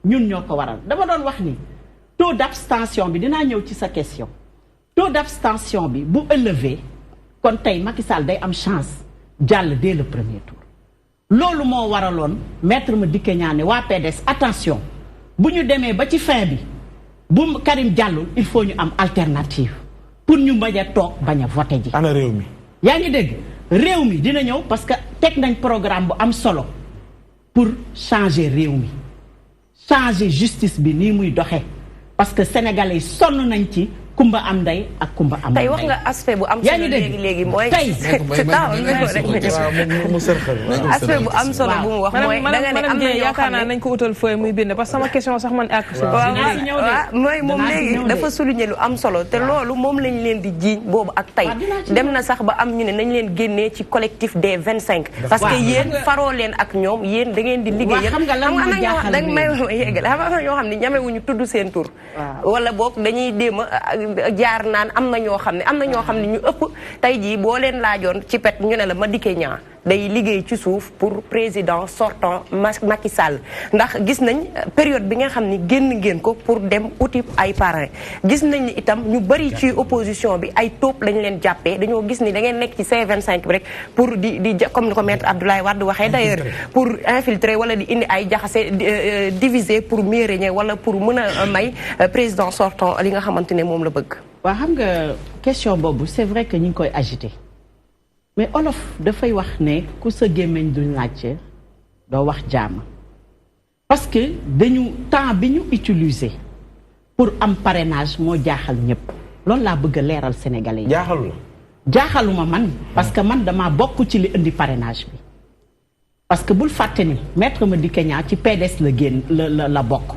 ñun ñoo ko waral dama doon wax ni taux d'abstention bi dinaa ñëw ci sa question taux d'abstention bi bu élevé kon tey Macky Sall day am chance jàll dès le premier tour loolu moo waraloon maître Madické Niang ne waa PDS attention bu ñu demee ba ci fin bi bu Karim jàllul il faut ñu am alternative pour ñu bañ a toog bañ a voté ji. ana réew mi. yaa ngi dégg réew mi dina ñëw parce que teg nañ programme bu am solo pour changer réew mi changer justice bi nii muy doxee parce que sénégalais yi sonn nañ ci kumba am ndey ak kumba am ndey. tey wax nga aspect bu am solo léegi mooy. tey aspect bu am solo bu mu wax mooy. da nga ne am na ñoo xam ne nañ ko utal feuille muy bind parce que sama question sax man ak. mooy moom léegi dafa souligner lu am solo te loolu moom lañ leen di jiiñ boobu ak tey dem na sax ba am ñu ne nañ leen génnee ci collectif des 25. parce que yéen faroo leen ak ñoom yéen da ngeen di liggéey. xam nga lan moo jaaxal da nga may yeggal xam nga ñoo xam ne ñamewuñu tudd seen tur. wala boog dañuy déema jaar naan am na ñoo xam ne ñu ëpp tey jii boo leen laajoon ci pet ñu ne la Madické Niang day liggéey ci suuf pour président sortant Macky Sall ndax gis nañ période bi nga xam ni génn ngeen ko pour dem uti ay parrain gis nañ ni itam ñu bari ci opposition bi ay taupe lañ leen jàppee dañoo gis ni da ngeen nekk ci C25 bi rek pour di comme ni ko maître Abdoulaye Wade waxee d'ailleurs pour infiltrer wala di indi ay jaxase diviser pour mieux régner wala pour mën a may président sortant li nga xamante ne moom la bëgg. waaw xam nga question boobu c'est vrai que ñu ngi koy agité mais olof dafay wax ne ku sa gémmiñ duñ laajte doo wax jaama parce que dañu temps bi ñu utiliser pour am parrainage moo jaaxal ñëpp loolu laa bëgg a leeral sénégalais yi. jaaxalu la. jaaxaluma man parce que man dama bokk ci li indi parrainage bi parce que bul fàtte ni maître Madické Niang ci PDS la génn la bokk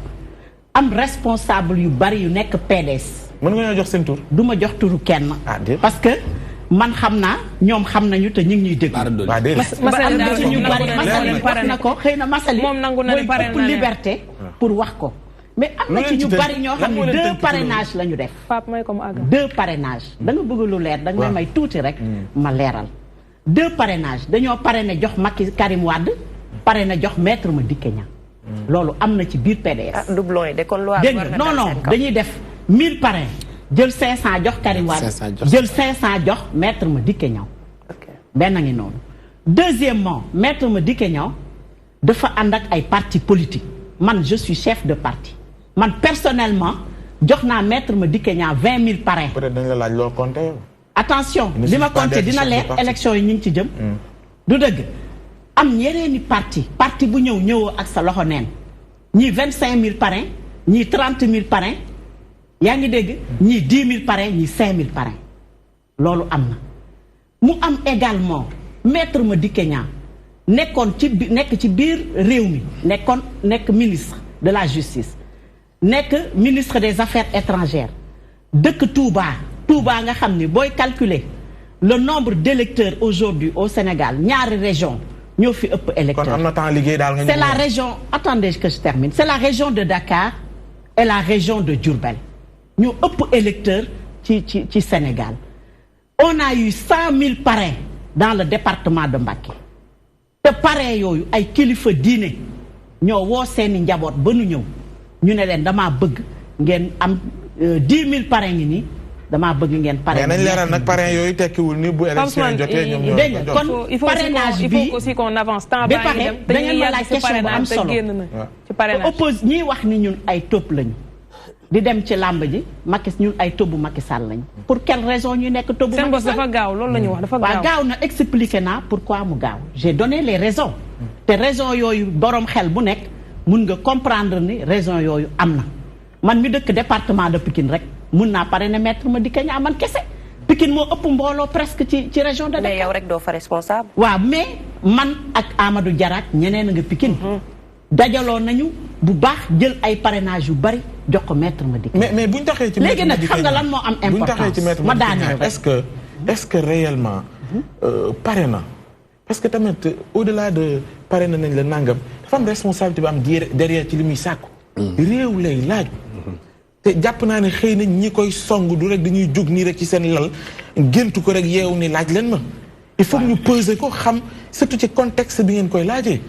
am responsable yu bari yu nekk PDS. mën nga ñoo jox seen tur. du ma jox turu kenn. parce que man xam naa ñoom xam nañu te ñu ngi ñuy déglu. Massaly am na ci ñu bari Massaly wax na ko xëy na Massaly moom nangu na ne mooy ëpp liberté pour wax ko. mais am na ci ñu bari ñoo xam ne 2 parrainages la ñu def. Pape may ko mu àgg. 2 parrainages da nga bëgg lu leer da nga may tuuti rek. ma leeral 2 parrainages dañoo parrainé jox Macky Karim Wade parrainé jox maître Madické Niang. loolu am na ci biir PDS. doublon yi de kon loi dégg nga non dañuy def 1000 parrains jël 500 jox Karim Wade jël 500 jox maître Madické Niang. benn ngi noonu. deuxièmement maître Madické Niang dafa ànd ak ay partis politiques man je suis chef de parti man personnellement jox naa maître Madické Niang 20 000 parrains. peut-être dañ la laaj loo compté. attention li ma compté dina leer élection yi ñu ngi ci jëm. du dëgg am yeneeni parti bu ñëwoo ak sa loxo neen ñii 25 000 parrains ñii 30 000 parrains yaa ngi dégg ñii 10 000 parrains ñii 5 000 parrains loolu am na. mu am également maître Madické Niang nekkoon nekk ci biir réew mi nekk ministre de la justice nekk ministre des affaires étrangères dëkk Touba nga xam ni booy calculer le nombre d'électeurs aujourd'hui au Sénégal ñaari région ñoo fi ëpp électeurs. kon am na temps liggéey daal nga. c'est la région attendez que je termine c'est la région de Dakar et la région de Diourbel ñoo ëpp électeurs ci Sénégal. on a eu 100 000 parrains dans le département de Mbacké te parrains yooyu ay kilifa diine ñoo woo seeni njaboot ba nu ñëw ñu ne leen damaa bëgg ngeen am 10 000 parrains ngi nii damaa bëgg ngeen parrain. mais nañ leeral nag parrain yooyu tekkiwul ni bu élection jotee ñoom ñoo dégg nga kon parrainage bi il faut aussi qu'on avance temps ba pare da ngeen ma laaj question bu am solo ci parrainage oppose ñiy wax ni ñun ay topp lañu di dem ci làmb ji ñun ay tobbu Macky Sall lañu pour quelle raison ñu nekk tobbu Macky Sall. seen bos dafa gaaw loolu la ñuy wax dafa gaaw. waaw gaaw na expliqué naa pourquoi mu gaaw j'ai donné les raisons te raisons yooyu borom xel bu nekk mun nga comprendre ni raison yooyu am na man mi dëkk département de Pikine rek mun naa parrainer maître Madické Niang man kese Pikine moo ëpp mbooloo presque ci région de Dakar. mais yow rek doo fa responsable. waaw mais man ak Amadou Diarra ñeneen a nga Pikine. dajaloo nañu bu baax jël ay parrainage yu bari jox ko maître Madické. mais buñ taxee ci léegi nag xam nga lan moo am importance ma daaneel rek est-ce que réellement pare na parce que tamit au-delà de pare na nañ la nangam dafa am responsabilité bi am derrière ci li muy sàkku. réew lay laaj. te jàpp naa ne xëy na ñi koy song du rek dañuy jóg nii rek ci seen lal géntu ko rek yeewu ni laaj leen ma. il faut ñu peser ko xam surtout ci contexte bi ngeen koy laajee.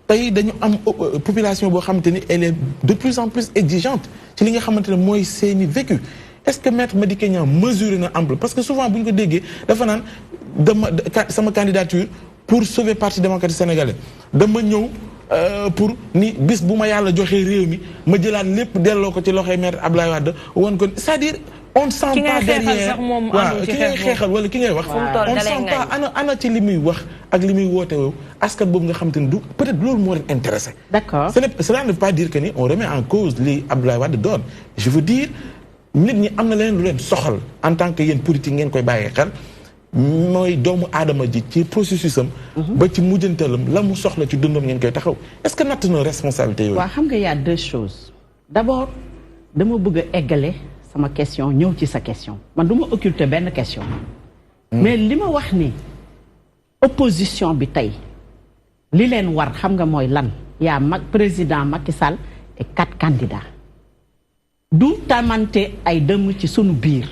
tey dañu am population boo xamante ni elle est de plus en plus exigeante ci li nga xamante ne mooy seeni vécu est-ce que maître Madické Niang mesuré na ample parce que souvent bu ñu ko déggee dafa naan sama candidature pour sauver parti démocratique sénégalais dama ñëw pour ni bis bu ma yàlla joxee réew mi ma jëlaat lépp delloo ko ci loxoy maître Abdoulaye Wade woon ko c'est-à-dire on ne sent pas derrière waaw ki ngay xeexal wala ki ngay wax on ne sent pas ana ci li muy wax ak li muy woote woo askan boobu nga xam te ne du peut-être loolu moo leen intéressé. D'accord. Cela ne veut pas dire que ni on remet en cause li Abdoulaye Wade doon je veux dire nit ñi am na leen lu leen soxal en tant que yéen politique ngeen koy bàyyee xel mooy doomu aadama ji ci processus am ba ci mujjantalam la mu soxla ci dundam ngeen koy taxaw est-ce que natt na responsabilité yooyu. waaw xam nga y a deux choses d'abord dama bëgg a eggale sama question ñëw ci sa question man du ma occulter benn question mais li ma wax ni opposition bi tey li leen war xam nga mooy lan yaa président Macky Sall et 4 candidats du tamante ay dëmm ci sunu biir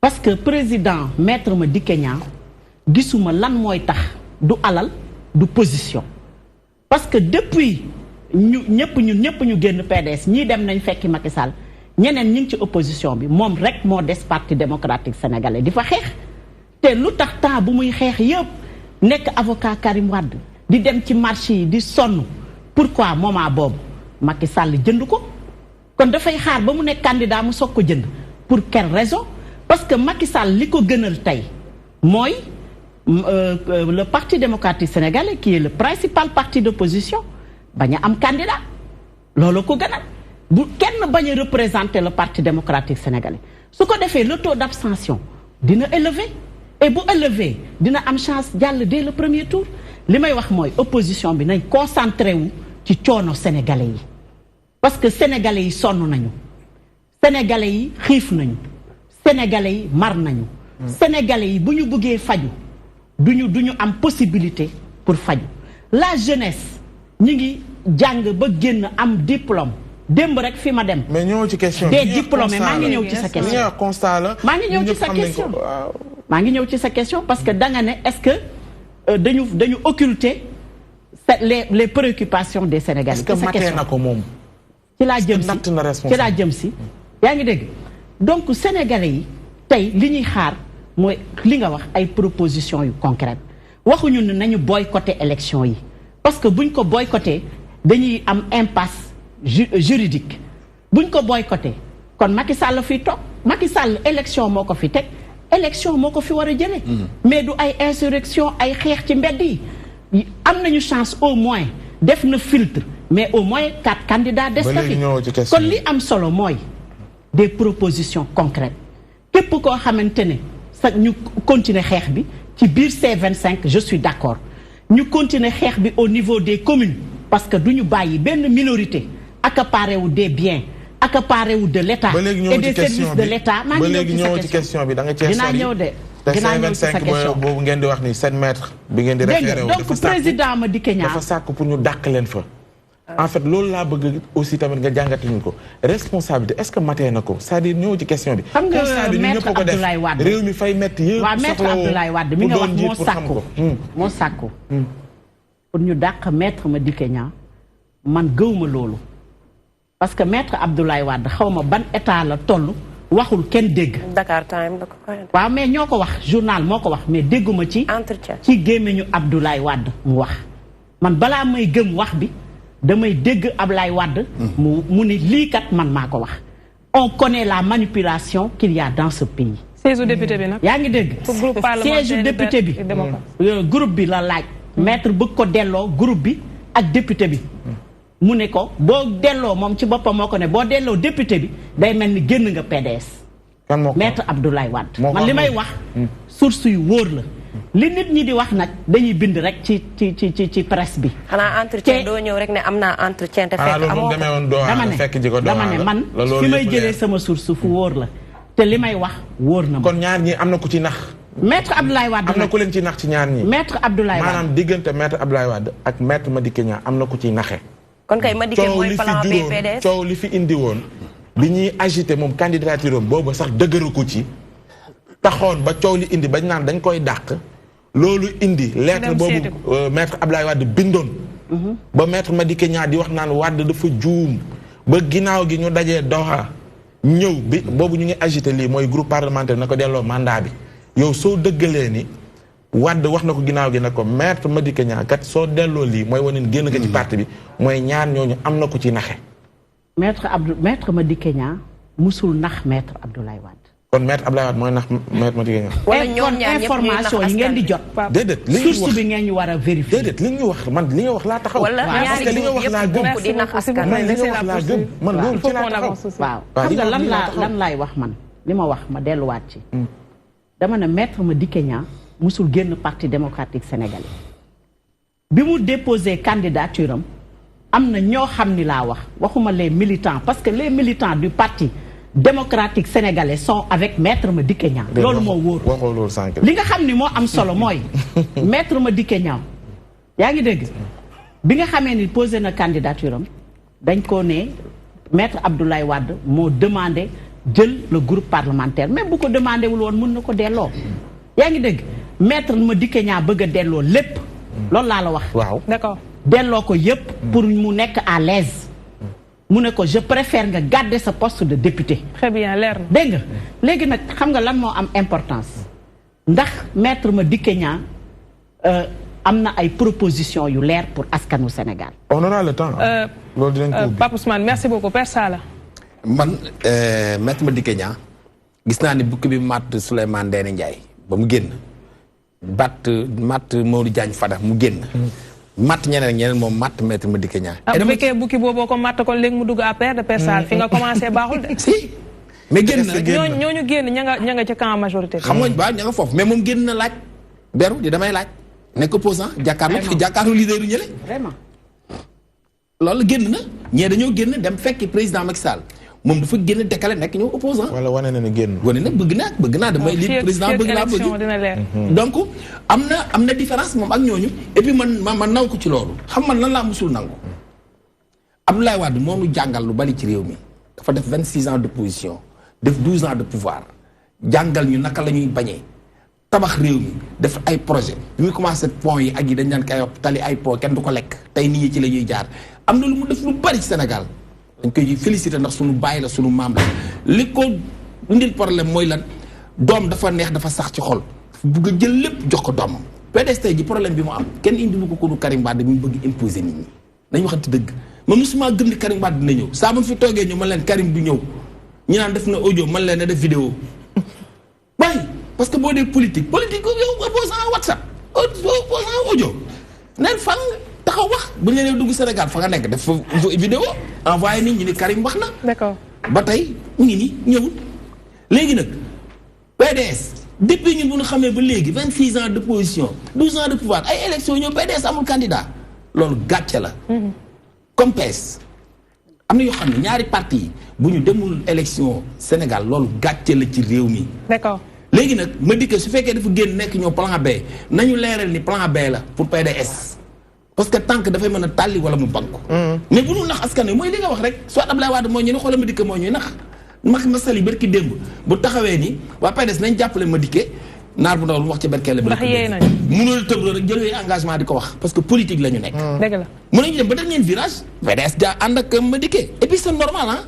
parce que président maître Madické Niang gisuma lan mooy tax du alal du position parce que depuis ñun ñëpp ñu génn PDS ñii dem nañ fekki Macky Sall ñeneen ñi ngi ci opposition bi moom rek moo des parti démocratique sénégalais di fa xeex te lu tax temps bu muy xeex yëpp nekk avocat Karim Wade di dem ci marché yi di sonn pourquoi moment boobu Macky Sall jënd ko kon dafay xaar ba mu nekk candidat mu soog ko jënd pour quelle raison parce que Macky Sall li ko gënal tey mooy le parti démocratique sénégalais qui est le principal parti d'opposition bañ a am candidat loolu ko gënal bu kenn bañ a représenter le parti démocratique sénégalais su ko defee le taux d'abstention dina élevé et bu élevé dina am chance jàll dès le premier tour li may wax mooy opposition bi nañ concentré wu ci coono sénégalais yi parce que sénégalais yi sonn nañu sénégalais yi xiif nañu sénégalais yi mar nañu sénégalais yi bu ñu bëggee faju duñu am possibilité pour faju la jeunesse ñi ngi jàng ba génn am diplôme démb rek fi ma dem. mais ñëw ci question des diplômés maa ngi ñëw ci sa question. maa ngi ñëw ci sa question. maa ngi ñëw ci sa question parce que da nga ne est-ce que dañu occulter les préoccupations des Sénégalais. est-ce que matee na ko moom. ci laa jëm si ci laa jëm si. yaa ngi dégg donc Sénégalais yi tey li ñuy xaar mooy li nga wax ay propositions yu concrètes waxuñu ne nañu boycotter élection yi parce que buñ ko boycotter dañuy am impasse juridique buñ ko boycotter kon Macky Sall la fiy toog Macky Sall élection moo ko fi teg élection moo ko fi war a jëlee. mais du ay insurrection ay xeex ci mbedd yi am nañu chance au moins def na filtre mais au moins 4 candidats des na fi kon li am solo mooy des propositions concrètes képp koo xamante ne sax ñu continuer xeex bi ci biir C25 je suis d'accord ñu continuer xeex bi au niveau des communes parce que du ñu bàyyi benn minorité accaparé wu des biens accaparé wu de l'État et des services de l'État. maa ngi ñëw ci question bi da nga cee sori dinaa ñëw de dinaa ñëw ci sa question boobu ngeen di wax ni 7 mètres bi ngeen di référé wu donc président Madické Niang dafa sàkk pour ñu dàq leen fa. en fait loolu laa bëgg aussi tamit nga jàngati ñu ko responsabilité est-ce que matee na ko c'est-à-dire ñëw ci question bi. xam nga maître Abdoulaye Wade réew mi fay métti yëpp. waaw maître Abdoulaye Wade mi nga wax moo sàkku pour ñu dàq maître Madické Niang man gëwuma loolu parce que maître Abdoulaye Wade xaw ma ban état la toll waxul kenn dégg. Dakar Time la ko waaw mais ñoo ko wax journal moo ko wax mais dégguma ci. entretien ci gémmiñu Abdoulaye Wade mu wax man balaa may gëm wax bi. damay dégg Ablaye Wade mu ni lii kat man maa ko wax on connaît la manipulation qu'il y a dans ce pays. siège député bi nag. yaa ngi dégg siège député bi groupe bi la laaj maître bëgg ko delloo groupe bi ak député bi mu ne ko boo delloo moom ci boppam moo ko ne boo delloo député bi day mel ni génn nga PDS maître Abdoulaye Wade man li may wax source yu wóor la li nit ñi di wax nag dañuy bind rek ci presse bi. xanaa entretien doo ñëw rek ne am naa entretien te fekk amoo dama ne man fi may jëlee sama source fu wóor la te li may wax wóor na ma. kon ñaar ñi am na ku ci nax. maître Abdoulaye Wade am na ku leen ci nax ci ñaar ñi. maître Abdoulaye Wade maanaam diggante maître Abdoulaye Wade ak maître Madické Niang am na ku ciy naxe. kon kay Madické mooy plan B PDS coow li fi indi woon bi ñuy agité moom candidature am boobu sax dëgëru ko ci. taxoon ba coow li indi bañ naan dañ koy dàq loolu indi lettre boobu maître Abdoulaye Wade bindoon ba maître Madické Niang di wax naan Wade dafa juum ba ginnaaw gi ñu dajee Doha ñëw bi boobu ñu ngi agité lii mooy groupe parlementaire na ko delloo mandat bi yow soo dëggalee ni Wade wax na ko ginnaaw gi ne ko maître Madické Niang kat soo delloo lii mooy wane génn nga ci parti bi mooy ñaar ñooñu am na ko ci naxe maître Madické Niang musul nax maître Abdoulaye Wade. kon maître Abdoulaye Wade mooy nax maître Madické Niang. wala ñoom ñaar ñëpp information yi ngeen di jot. déedéet li ñu wax source bi ngeen ñu war a vérifier. déedéet li ñu wax man li nga wax laa taxaw. wala parce que li nga wax laa gëm. di nax askan man li nga wax laa gëm man loolu ci laa taxaw. waaw xam nga lan laay wax man li ma wax ma delluwaat ci. dama ne maître Madické Niang musul génn parti démocratique sénégalais. bi mu déposé candidature am na ñoo xam ni laa waxuma les militants parce que les militants du parti démocratique sénégalais sont avec maître Madické Niang. loolu moo wóor li nga xam ni moo am solo mooy maître Madické Niang yaa ngi dégg bi nga xamee ni posé na candidature am dañ ko ne maître Abdoulaye Wade moo demandé jël le groupe parlementaire même bu ko demandé wul woon mën na ko delloo yaa ngi dégg maître Madické Niang bëgg a delloo lépp loolu laa la wax. waaw d'accord. delloo ko yëpp pour mu nekk à l'aise mu ne ko je préfère nga garder sa poste de député. très bien leer na. dégg nga léegi nag xam nga lan moo am importance ndax maître Madické Niang am na ay propositions yu leer pour askanu Sénégal. on aura le temps. loolu dinañ ko ubbi. Pape Ousmane merci beaucoup Père Sala. man maître Madické Niang gis naa ni bukki bi matt Souleymane Ndéné Ndiaye ba mu génn matt Maodo Diagne Fada mu génn. matt ñeneen moom matt maître Madické Niang. bu fekkee bukki booboo ko matt kon léegi mu dugg APR de Père Sala fi nga commencé baaxul de. si mais génn na ñooñu génn ña nga ci camp majorité. xam nga ba ña nga foofu mais moom génn na laaj beru di damay laaj nekk opposant jàkkaarloo leader yu ñële. vraiment. loolu génn na ñee dañoo génn dem fekki président Macky Sall moom dafa génn décalé nekk ñëw opposant. wala wane na ne génn. wane na bëgg naa damay li président bëgg naa bëgg. donc am na différence moom ak ñooñu et puis man naw ko ci loolu xam man lan laa musul nangu. Abdoulaye Wade moo nu jàngal lu bari ci réew mi dafa def 26 ans d'opposition def 12 ans de pouvoir jàngal ñu naka la ñuy bañee tabax réew mi def ay projet bi muy commencé pont yi ak yi dañ naan kay tali ay pont kenn du ko lekk tey nit ñi ci la ñuy jaar am na lu mu def lu bari ci Sénégal dañ koy féliciter ndax sunu baay la sunu maam la li ko indil problème mooy lan doom dafa neex dafa sax ci xol bugg a jël lépp jox ko doomam PDS tey ji problème bi mu am kenn indilu ko nu Karim Wade mi bëgg imposer nit ñi nañ waxante dëgg man mosuma gëm ni Karim Wade dina ñëw saa ma fi toogee ñëw man leen Karim du ñëw ñu naan def na audio man leen na def vidéo waaye parce que boo dee politique yow opposant WhatsApp opposant audio neen fan taxaw wax bu ñu leen dugg Sénégal fa nga nekk def fa vidéo envoyé nit ñi ni Karim wax na. d'accord ba tey mu ngi nii ñëwul. léegi nag PDS depuis ñun bu ñu xamee ba léegi 26 ans d'opposition 12 ans de pouvoir ay élections ñëw PDS amul candidat loolu gàcce la. comme PS am na yoo xam ne ñaari parti yi bu ñu demul élection Sénégal loolu gàcce la ci réew mi. d'accord. léegi nag Madické su fekkee dafa génn nekk ñoo plan B nañu leeral ni plan B la pour PDS parce que tant que dafay mën a tàlli wala mu banku mais bu ñu nax askan wi mooy li nga wax rek soit Abdoulaye Wade mooy ñu ne xoolal Madické mooy ñuy nax masali barki démb bu taxawee ni waa PDS nañ jàppale Madické naar bu ndaw lu wax ci berkele ndax yee nañu mënul tëb rek jël yooyu engagement di ko wax parce que politique la ñu nekk dëgg la mën nañu dem ba dernier virage PDS ja ànd ak Madické et puis c'est normal ah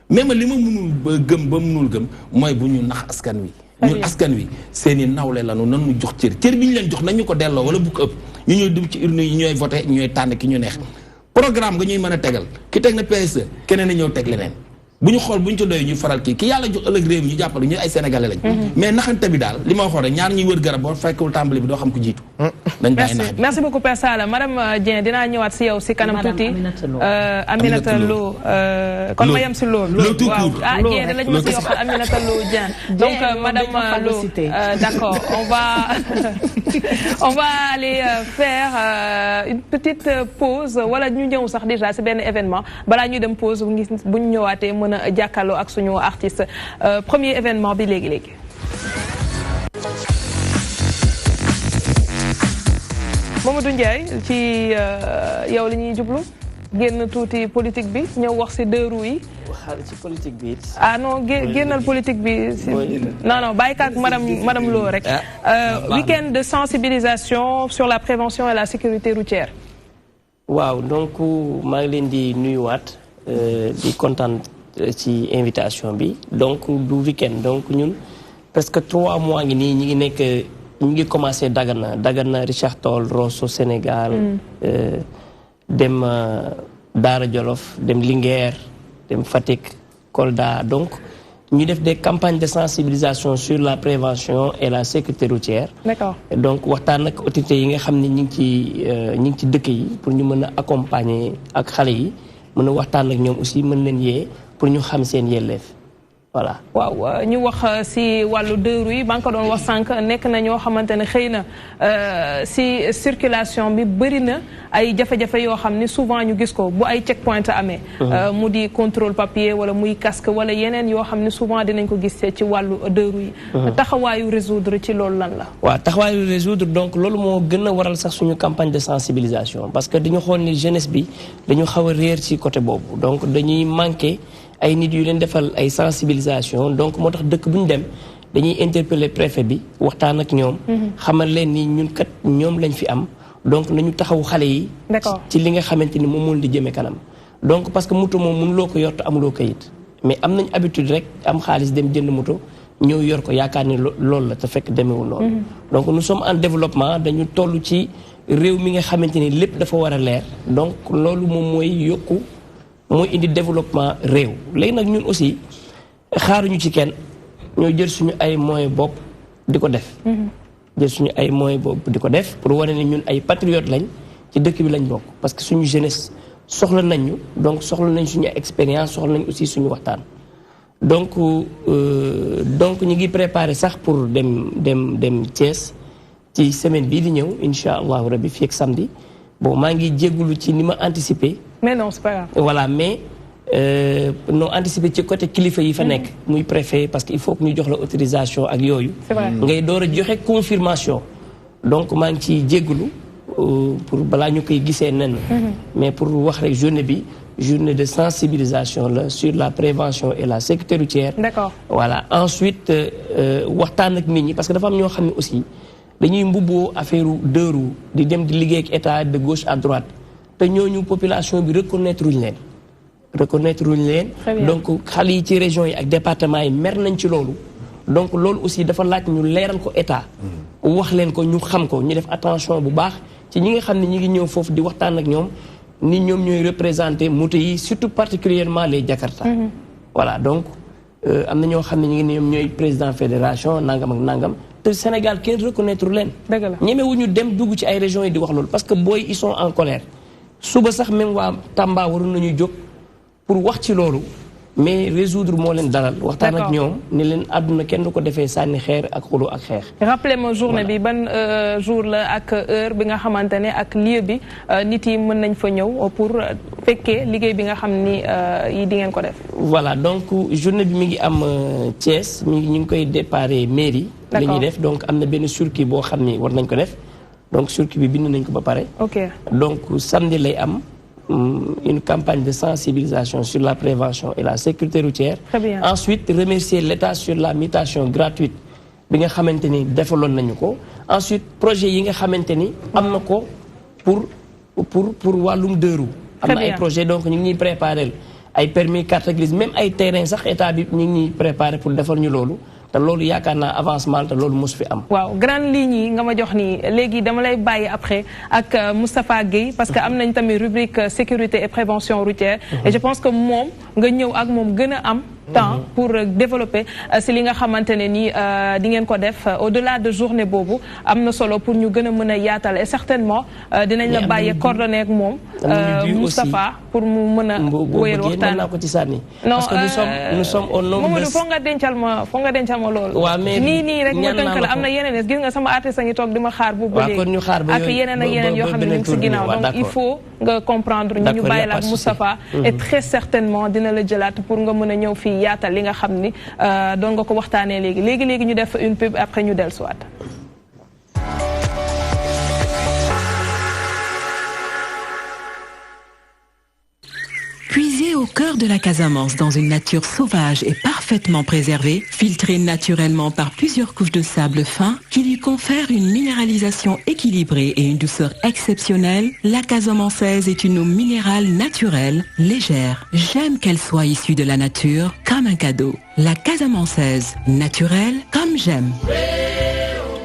mais man li ma mënul ba gëm ba mënul gëm mooy bu ñu nax askan wi ñun askan wi seen i nawle lanu nan ñu jox cër bi ñu leen jox nañu ko delloo wala bu ko ëpp ñu ñooy dugg ci urne yi ñooy voté ñooy tànn ki ñu neex programme nga ñuy mën a tegal ki teg na PSE keneen a ñëw teg leneen bu ñu xool bu ñu ci doy ñu faral kii ki yàlla jox ëllëg réew mi ñu jàppale ñu ay sénégalais lañ mais naxante bi daal li ma waxoon rek ñaar ñuy wër garab boo fekkul tàmbali bi doo xam ko jiitu dañ bàyyi nax bi merci beaucoup Père Sala madame Dieng dinaa ñëwaat si yow si kanam tuuti Aminata Lo kon ma yem si loolu waaw ah Dieng lañ ma si yokkal Aminata Lo Dieng donc madame Lo d'accord on va aller faire une petite pause wala ñu ñëw sax déjà si benn événement balaa ñuy dem pause bu ñu ñëwaatee mën a jàkkaarloo ak suñu artiste premier événement bi léegi-léegi Mamadou Ndiaye ci yow la ñuy jublu génn tuuti politique bi ñëw wax si deux roues yi waxal ci politique bi it ah non génnal politique bi non bàyyi ko ak madame Lo rek week-end de sensibilisation sur la prévention et la sécurité routière waaw donc maa ngi leen di nuyuwaat di kontaan ci invitation bi donc du week-end donc ñun presque 3 mois ngi nii ñi ngi nekk ñu ngi commencé Dagana Richard Toll Rosso Sénégal dem Daara Jolof dem Linguère dem Fatick Kolda donc ñu def des campagnes de sensibilisation sur la prévention et la sécurité routière. D'accord. Donc waxtaan ak autorités yi nga xam ne ñi ngi ci dëkk yi pour ñu mën a accompagner ak xale yi mën a waxtaan ak ñoom aussi mën leen yee pour ñu xam seen yelleef voilà. waaw ñu wax si wàllu deux roues yi ba nga ko doon wax sànq nekk na ñoo xamante ne xëy na si circulation bi bëri na ay jafe-jafe yoo xam ni souvent ñu gis ko bu ay check point amee. mu di contrôle papier wala muy casque wala yeneen yoo xam ni souvent dinañ ko gis ci wàllu deux roues yi. taxawaayu résoudre ci loolu lan la. waaw taxawaayu résoudre donc loolu moo gën a waral sax suñu campagne de sensibilisation parce que dañu xool ni jeunesse bi dañu xaw a réer ci côté boobu donc dañuy manqué. ay nit yu leen defal ay sensibilisation donc moo tax dëkk bu ñu dem dañuy interpeller préfet bi waxtaan ak ñoom xamal leen ni ñun kat ñoom lañ fi am donc nañu taxaw xale yi. d'accord ci li nga xamante ni moom moo di jëmee kanam. donc parce que moto moom mënuloo ko yor te amuloo kayit mais am nañ habitude rek am xaalis dem jënd moto ñëw yor ko yaakaar ni loolu la te fekk demeewul noonu. donc nous sommes en développement dañu toll ci réew mi nga xamante ni lépp dafa war a leer donc loolu moom mooy yokku mooy indi développement réew léegi nag ñun aussi xaaruñu ci kenn ñoo jël suñu ay moyens bopp di ko def. jël suñu ay moyens bopp di ko def pour wane ne ñun ay patriotes lañ ci dëkk bi lañ bokk parce que suñu jeunesse soxla nañ ñu donc soxla nañ suñu expérience soxla nañ aussi suñu waxtaan. donc ñu ngi préparé sax pour dem Thiès ci semaine bii di ñëw incha allahu rabi fii ak samedi bon maa ngi jégalu ci ni ma anticiper. mais non c'est pas grave. voilà mais non anticiper ci côté kilifa yi fa nekk. muy préfet parce que il faut que ñu jox la autorisation ak yooyu. c'est vrai ngay door a joxe confirmation. donc maa ngi ciy jégalu pour balaa ñu koy gisee nen. mais pour wax rek journée de sensibilisation là, sur la prévention et la sécurité routière. D'accord. Voilà. Ensuite, waxtaan ak nit ñi parce que dafa am ñoo xam ne aussi dañuy mbubboo affaire deux roues di dem di liggéey ak état de gauche à droite te ñooñu population bi reconnaître wuñ leen. donc xale yi ci région yi ak département yi mer nañ ci loolu. donc loolu aussi dafa laaj ñu leeral ko état. wax leen ko ñu xam ko ñu def attention bu baax ci ñi nga xam ne ñi ngi ñëw foofu di waxtaan ak ñoom. ni ñoom ñooy représenter moto yi surtout particulièrement les Jakarta. Voilà donc am na ñoo xam ne ñu ngi ñoom ñooy président fédération nangam ak nangam te Sénégal kenn reconnaître leen. dëgg la ñemewuñu dem dugg ci ay régions yi di wax loolu parce que booy ils sont en colère. suba sax même waa Tamba waroon nañu jóg pour wax ci loolu mais résoudre moo leen dalal. waxtaan ak ñoom ni leen àdduna kenn du ko defee sànni xeer ak xulu ak xeex. rappelez-moi journée bi ban jour la ak heure bi nga xamante ne ak lieu bi nit yi mën nañ fa ñëw pour fekkee liggéey bi nga xam ni yi di ngeen ko def. voilà donc journée bi mi ngi am Thiès ñu ngi koy déparé mairie. la ñuy def donc am na benn circuit boo xam ni war nañ ko def donc circuit bi bind nañ ko ba pare. ok donc samedi lay am. Une campagne de sensibilisation sur la prévention et la sécurité routière. Très bien. Ensuite, remercier l'État sur la mutation gratuite bi nga xamante ni defaloon nañu ko. Ensuite, projet yi nga xamante ni am na ko pour wàllum deux roues. am na ay projet donc ñu ngi ñuy préparer ay permis carte grise même ay terrain sax état bi ñu ngi ñuy préparer pour defal ñu loolu. te loolu yaakaar naa avancement te loolu mosu fi am. waaw grande ligne yi nga ma jox nii léegi dama lay bàyyi après ak Moustapha Guèye parce que am nañ tamit rubrique sécurité et prévention routière. et je pense que moom nga ñëw ak moom gën a am. temps pour développer si li nga xamante ne ni di ngeen ko def au-delà de journée boobu am na solo pour ñu gën a mën a yaatal et certainement dinañ la bàyyee coordonné ak moom. Moustapha pour mu mën a wéyal waxtaan naa ko ci sànni. parce que nous sommes au nombre de. Mamadou foog nga dencal ma loolu. waaw mais nii rek ma tënk la am na yeneen gis nga sama artiste ngi toog di ma xaar bu ba léegi ak yeneen ak yeneen yoo xam ne ñu ngi si ginnaaw donc il faut nga comprendre ñu bàyyi la ak Moustapha et très certainement dina la jëlaat pour nga mën a ñëw fii yaatal li nga xam ni doon nga ko waxtaanee léegi ñu def une pub après ñu dellusiwaat. Puisé au cœur de la Casamance dans une nature sauvage et parfaitement préservée, filtrée naturellement par plusieurs couches de sable fin qui lui confèrent une minéralisation équilibrée et une douceur exceptionnelle, la Casamançaise est une eau minérale naturelle, légère. J'aime qu'elle soit issue de la nature comme un cadeau. La Casamançaise, naturelle comme j'aime.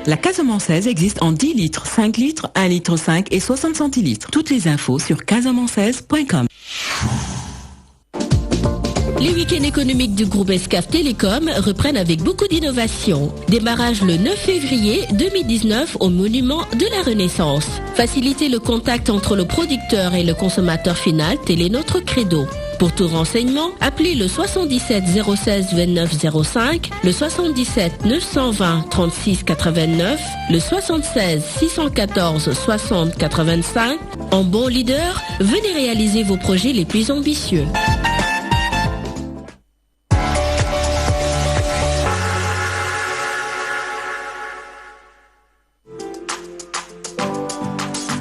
La Casamançaise existe en 10 litres, 5 litres, 1 litre 5 et 60 centilitres. Toutes les infos sur casamançaise.com. Les week-ends économiques du groupe Excaf Télécom reprennent avec beaucoup d'innovation. Démarrage le 9 février 2019 au monument de la Renaissance. Faciliter le contact entre le producteur et le consommateur final, tel est notre credo. Pour tout renseignement, appelez le 77 016 29 05, le 77 920 36 89, le 76 614 60 85. En bon leader, venez réaliser vos projets les plus ambitieux.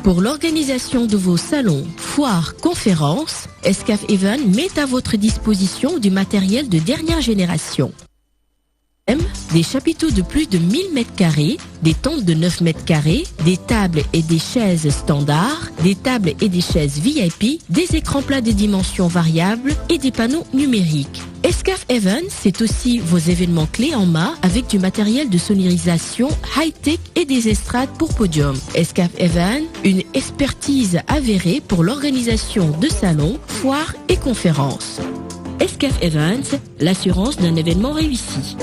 Pour l'organisation de vos salons, foires, conférences, Excaf Event met à votre disposition du matériel de dernière génération. des chapiteaux de plus de 1000 m², des tentes de 9 m², des tables et des chaises standards, des tables et des chaises VIP, des écrans plats de dimensions variables et des panneaux numériques. Escaf Evans, c'est aussi vos événements clés en main avec du matériel de sonorisation high-tech et des estrades pour podium. Escaf Evans, une expertise avérée pour l'organisation de salons, foires et conférences. Escaf Evans, l'assurance d'un événement réussi.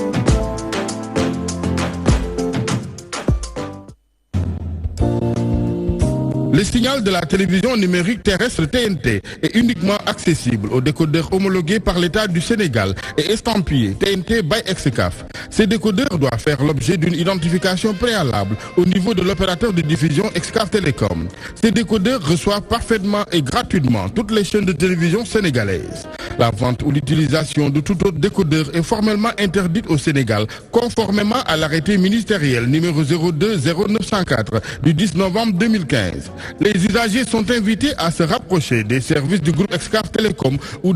Le signal de la télévision numérique terrestre TNT est uniquement accessible aux décodeurs homologués par l'État du Sénégal et estampillés TNT by Excaf. Ces décodeurs doivent faire l'objet d'une identification préalable au niveau de l'opérateur de diffusion Excaf Télécom. Ces décodeurs reçoivent parfaitement et gratuitement toutes les chaînes de télévision sénégalaises. La vente ou l'utilisation de tout autre décodeur est formellement interdite au Sénégal, conformément à l'arrêté ministériel numéro 02-0904 du 10 novembre 2015. Les usagers sont invités à se rapprocher des services du groupe Excaf Télécom ou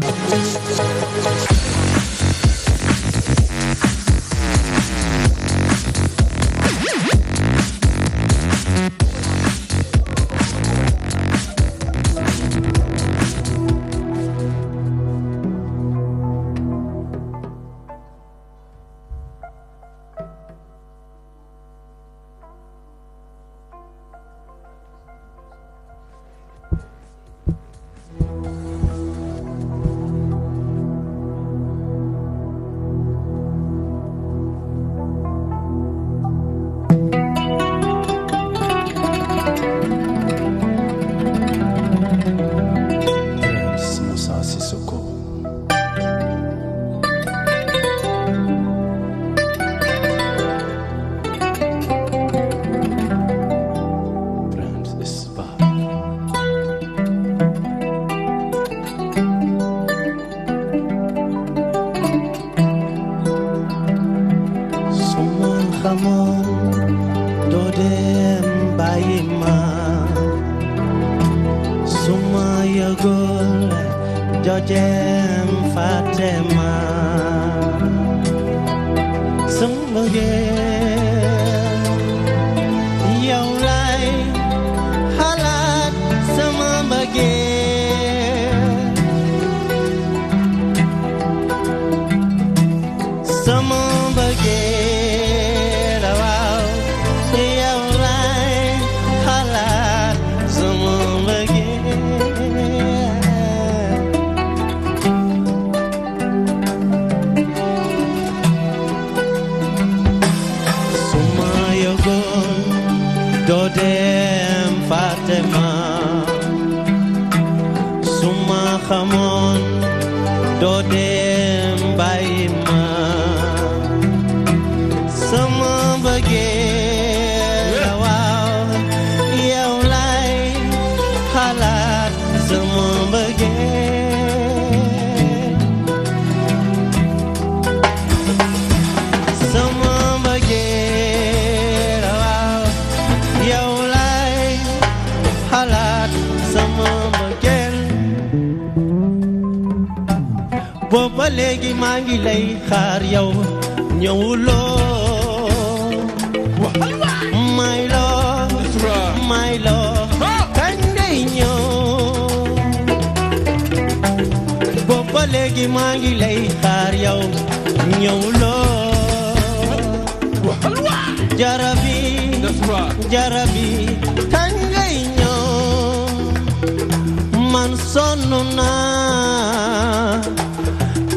booba léegi maa ngi lay xaar yow ñëwuloo may loo kañ ngay ñëw booba léegi maa ngi lay xaar yow ñëwuloo jarabi kañ ngay ñëw man sonn naa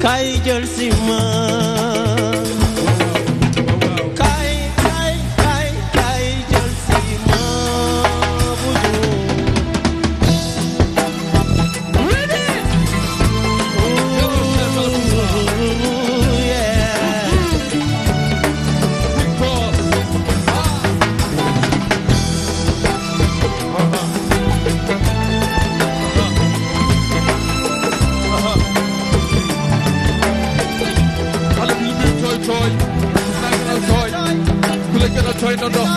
kay jël si ma kay jël si ma buju toy no dox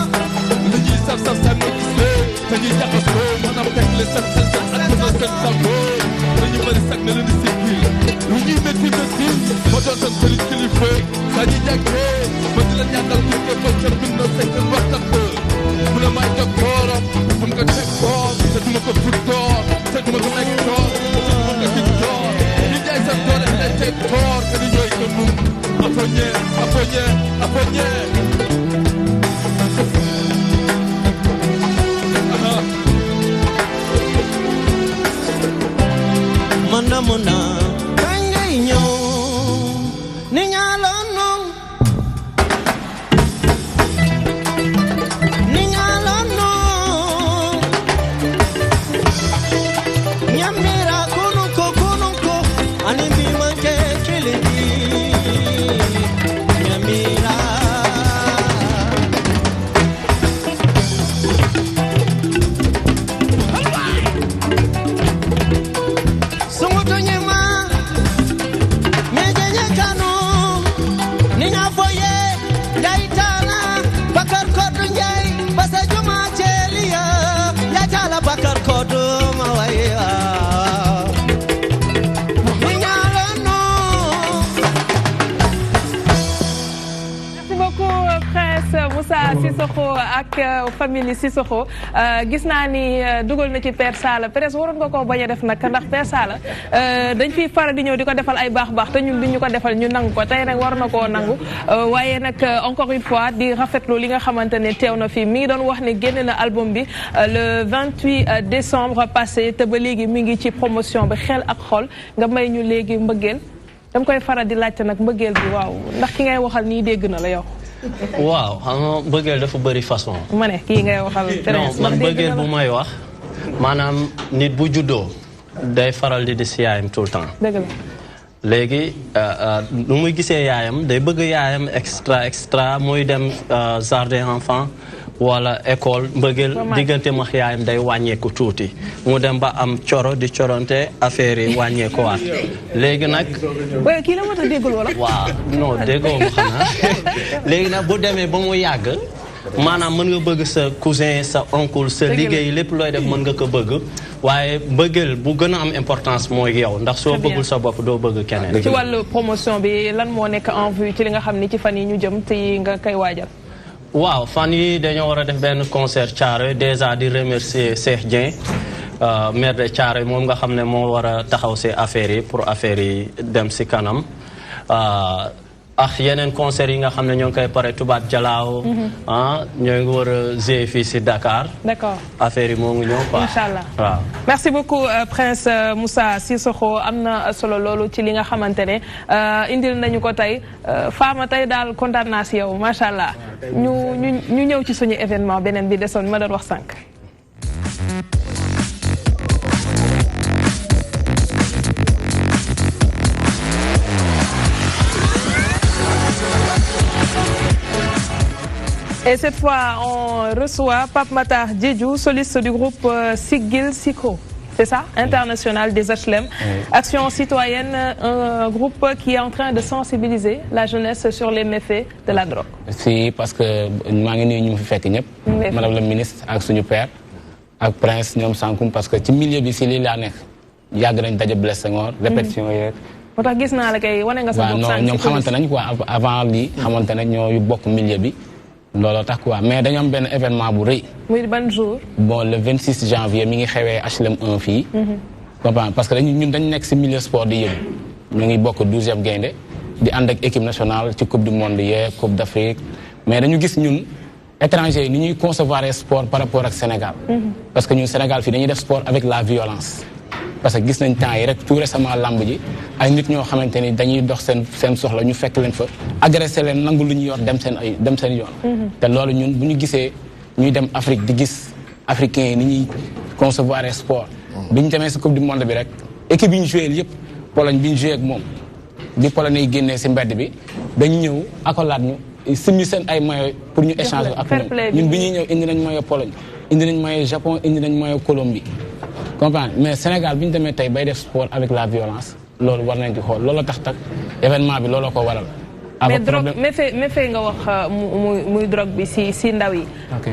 li ñuy saf no gis leen dañuy jaxasoo maanaam teg le seen xel sa àdduna seen sàngoo dañu bëri sag na leen di siggil lu ñuy métti ma doon seen sëriñ kilifa saa ñi jàggee la ñàkkal ku ke fa cër bin na fekk waxtaan ko mu ne may docteur xam nga teg toor te duma ko fut toor te duma ko nekk toor te duma ko dig toor ñu jaay sa doole day teg toor te di ñooy ko num apoñe apoñe apoñe mona kañ ngay ñëw ni ñaaloon noon ni ñaaloon noon ñamira kunu ko ani bi manke kilidi ñamira Sissoko ak famille Sissoko gis naa ni dugal na ci Père Sala presque waroon nga koo bañ a def nag ndax Père Sala dañ fiy faral di ñëw di ko defal ay baax te ñun duñ ñu ko defal ñu nangu ko tey nag war na koo nangu waaye nag encore une fois di rafetlu li nga xamante ne teew na fii mi ngi doon wax ne génne na album bi le 28 décembre passé te ba léegi mi ngi ci promotion bi xel ak xol nga may ñu léegi mbëggeel dama koy faral di laajte nag mbëggeel bi waaw ndax ki ngay waxal nii dégg na la yow. waaw xam nga bëggeel dafa bëri façon. ma ne kii ngay waxal. non man bëggeel bu may wax maanaam nit bu juddoo day faral di si yaayam tout le temps. dëgg la léegi nu muy gisee yaayam day bëgg yaayam extra muy dem jardin enfant wala école mbëggeel diggante max yaayam day wàññeeku tuuti mu dem ba am coro di coronte affaire yi wàññeeku waat léegi nag. waaye kii la moo tax déggul wala. waaw non déggoo ma xanaa léegi nag bu demee ba mu yàgg maanaam mën nga bëgg sa cousin sa oncle sa liggéey lépp looy def mën nga ko bëgg waaye mbëggeel bu gën a am importance mooy yow ndax soo bëggul sa bopp doo bëgg keneen. ci wàllu promotion bi lan moo nekk en vue ci li nga xam ni ci fan yi ñu jëm te nga koy waajal. waaw fan yi dañoo war a def benn concert Thiaroye déjà di remercier Cheikh Dieng maire de Thiaroye moom nga xam ne moo war a taxaw si affaires yi pour affaires yi dem si kanam ak yeneen concert yi nga xam ne ñoo ngi koy pare Tubaab Jalaaw ñoo ngi war a jouer fii si Dakar. D'accord affaire yi moo ngi ñëw quoi. Inch'Allah waaw. merci beaucoup Prince Moussa Sissoko am na solo loolu ci li nga xamante ne indil nañu ko tey Fama tey daal kontaan naa si yow macha allah ñu ñëw ci suñu événement beneen bi desoon ma doon wax sànq. Et cette fois, on reçoit Pape Matar Diédhiou, soliste du groupe Siggil Sikko. C'est ça, international des HLM. Action citoyenne, un groupe qui est en train de sensibiliser la jeunesse sur les méfaits de la drogue. Si, parce que maa ngi nuyu ñu fi fekk ñëpp. Madame la ministre ak suñu père ak Prince ñoom Sankoum parce que ci milieu bi si lii laa nekk yàgg nañ daje Blaise Senghor répétition yeeg. moo tax gis naa la kay wane nga sa bopp non ñoom xamante nañ quoi avant lii xamante nañ ñoo bokk milieu bi. looloo tax quoi mais dañoo am benn événement bu rëy. muy ban jour. bon le 26 janvier mi ngi xewee HLM 1 fii. comprends parce que ñun dañ nekk si milieu sport di yëngu. ñu ngi bokk 12e gaynde di ànd ak équipe nationale ci coupe du monde yeeg coupe d' Afrique mais dañu gis ñun étranger yi ni ñuy concevoir sport par rapport ak Sénégal. parce que ñun Sénégal fii dañuy def sport avec la violence. parce que gis nañ temps yi rek tout récemment lamb ji ay nit ñoo xamante ni dañuy dox seen soxla ñu fekk leen fa agressé leen nangu lu ñu yor dem seen yoon. te loolu ñun bu ñu gisee ñuy dem Afrique di gis africains yi ni ñuy concevoir sport. bi ñu demee si coupe du monde bi rek équipe yi ñu joué yëpp Pologne bi ñu joué ak moom di Pologne yi génnee si mbedd bi dañu ñëw accolade ñu simi seen ay maillot pour ñu échanger ak ñun bi ñuy ñëw indi nañ maillot Pologne indi nañ maillot Japon indi nañ maillot Colombie. comprendre mais Sénégal bi ñu demee tey bay def sport avec la violence loolu war nañ ci xool looloo tax événement bi looloo ko waral. mais drogue méfait nga wax muy drogue bi si ndaw yi.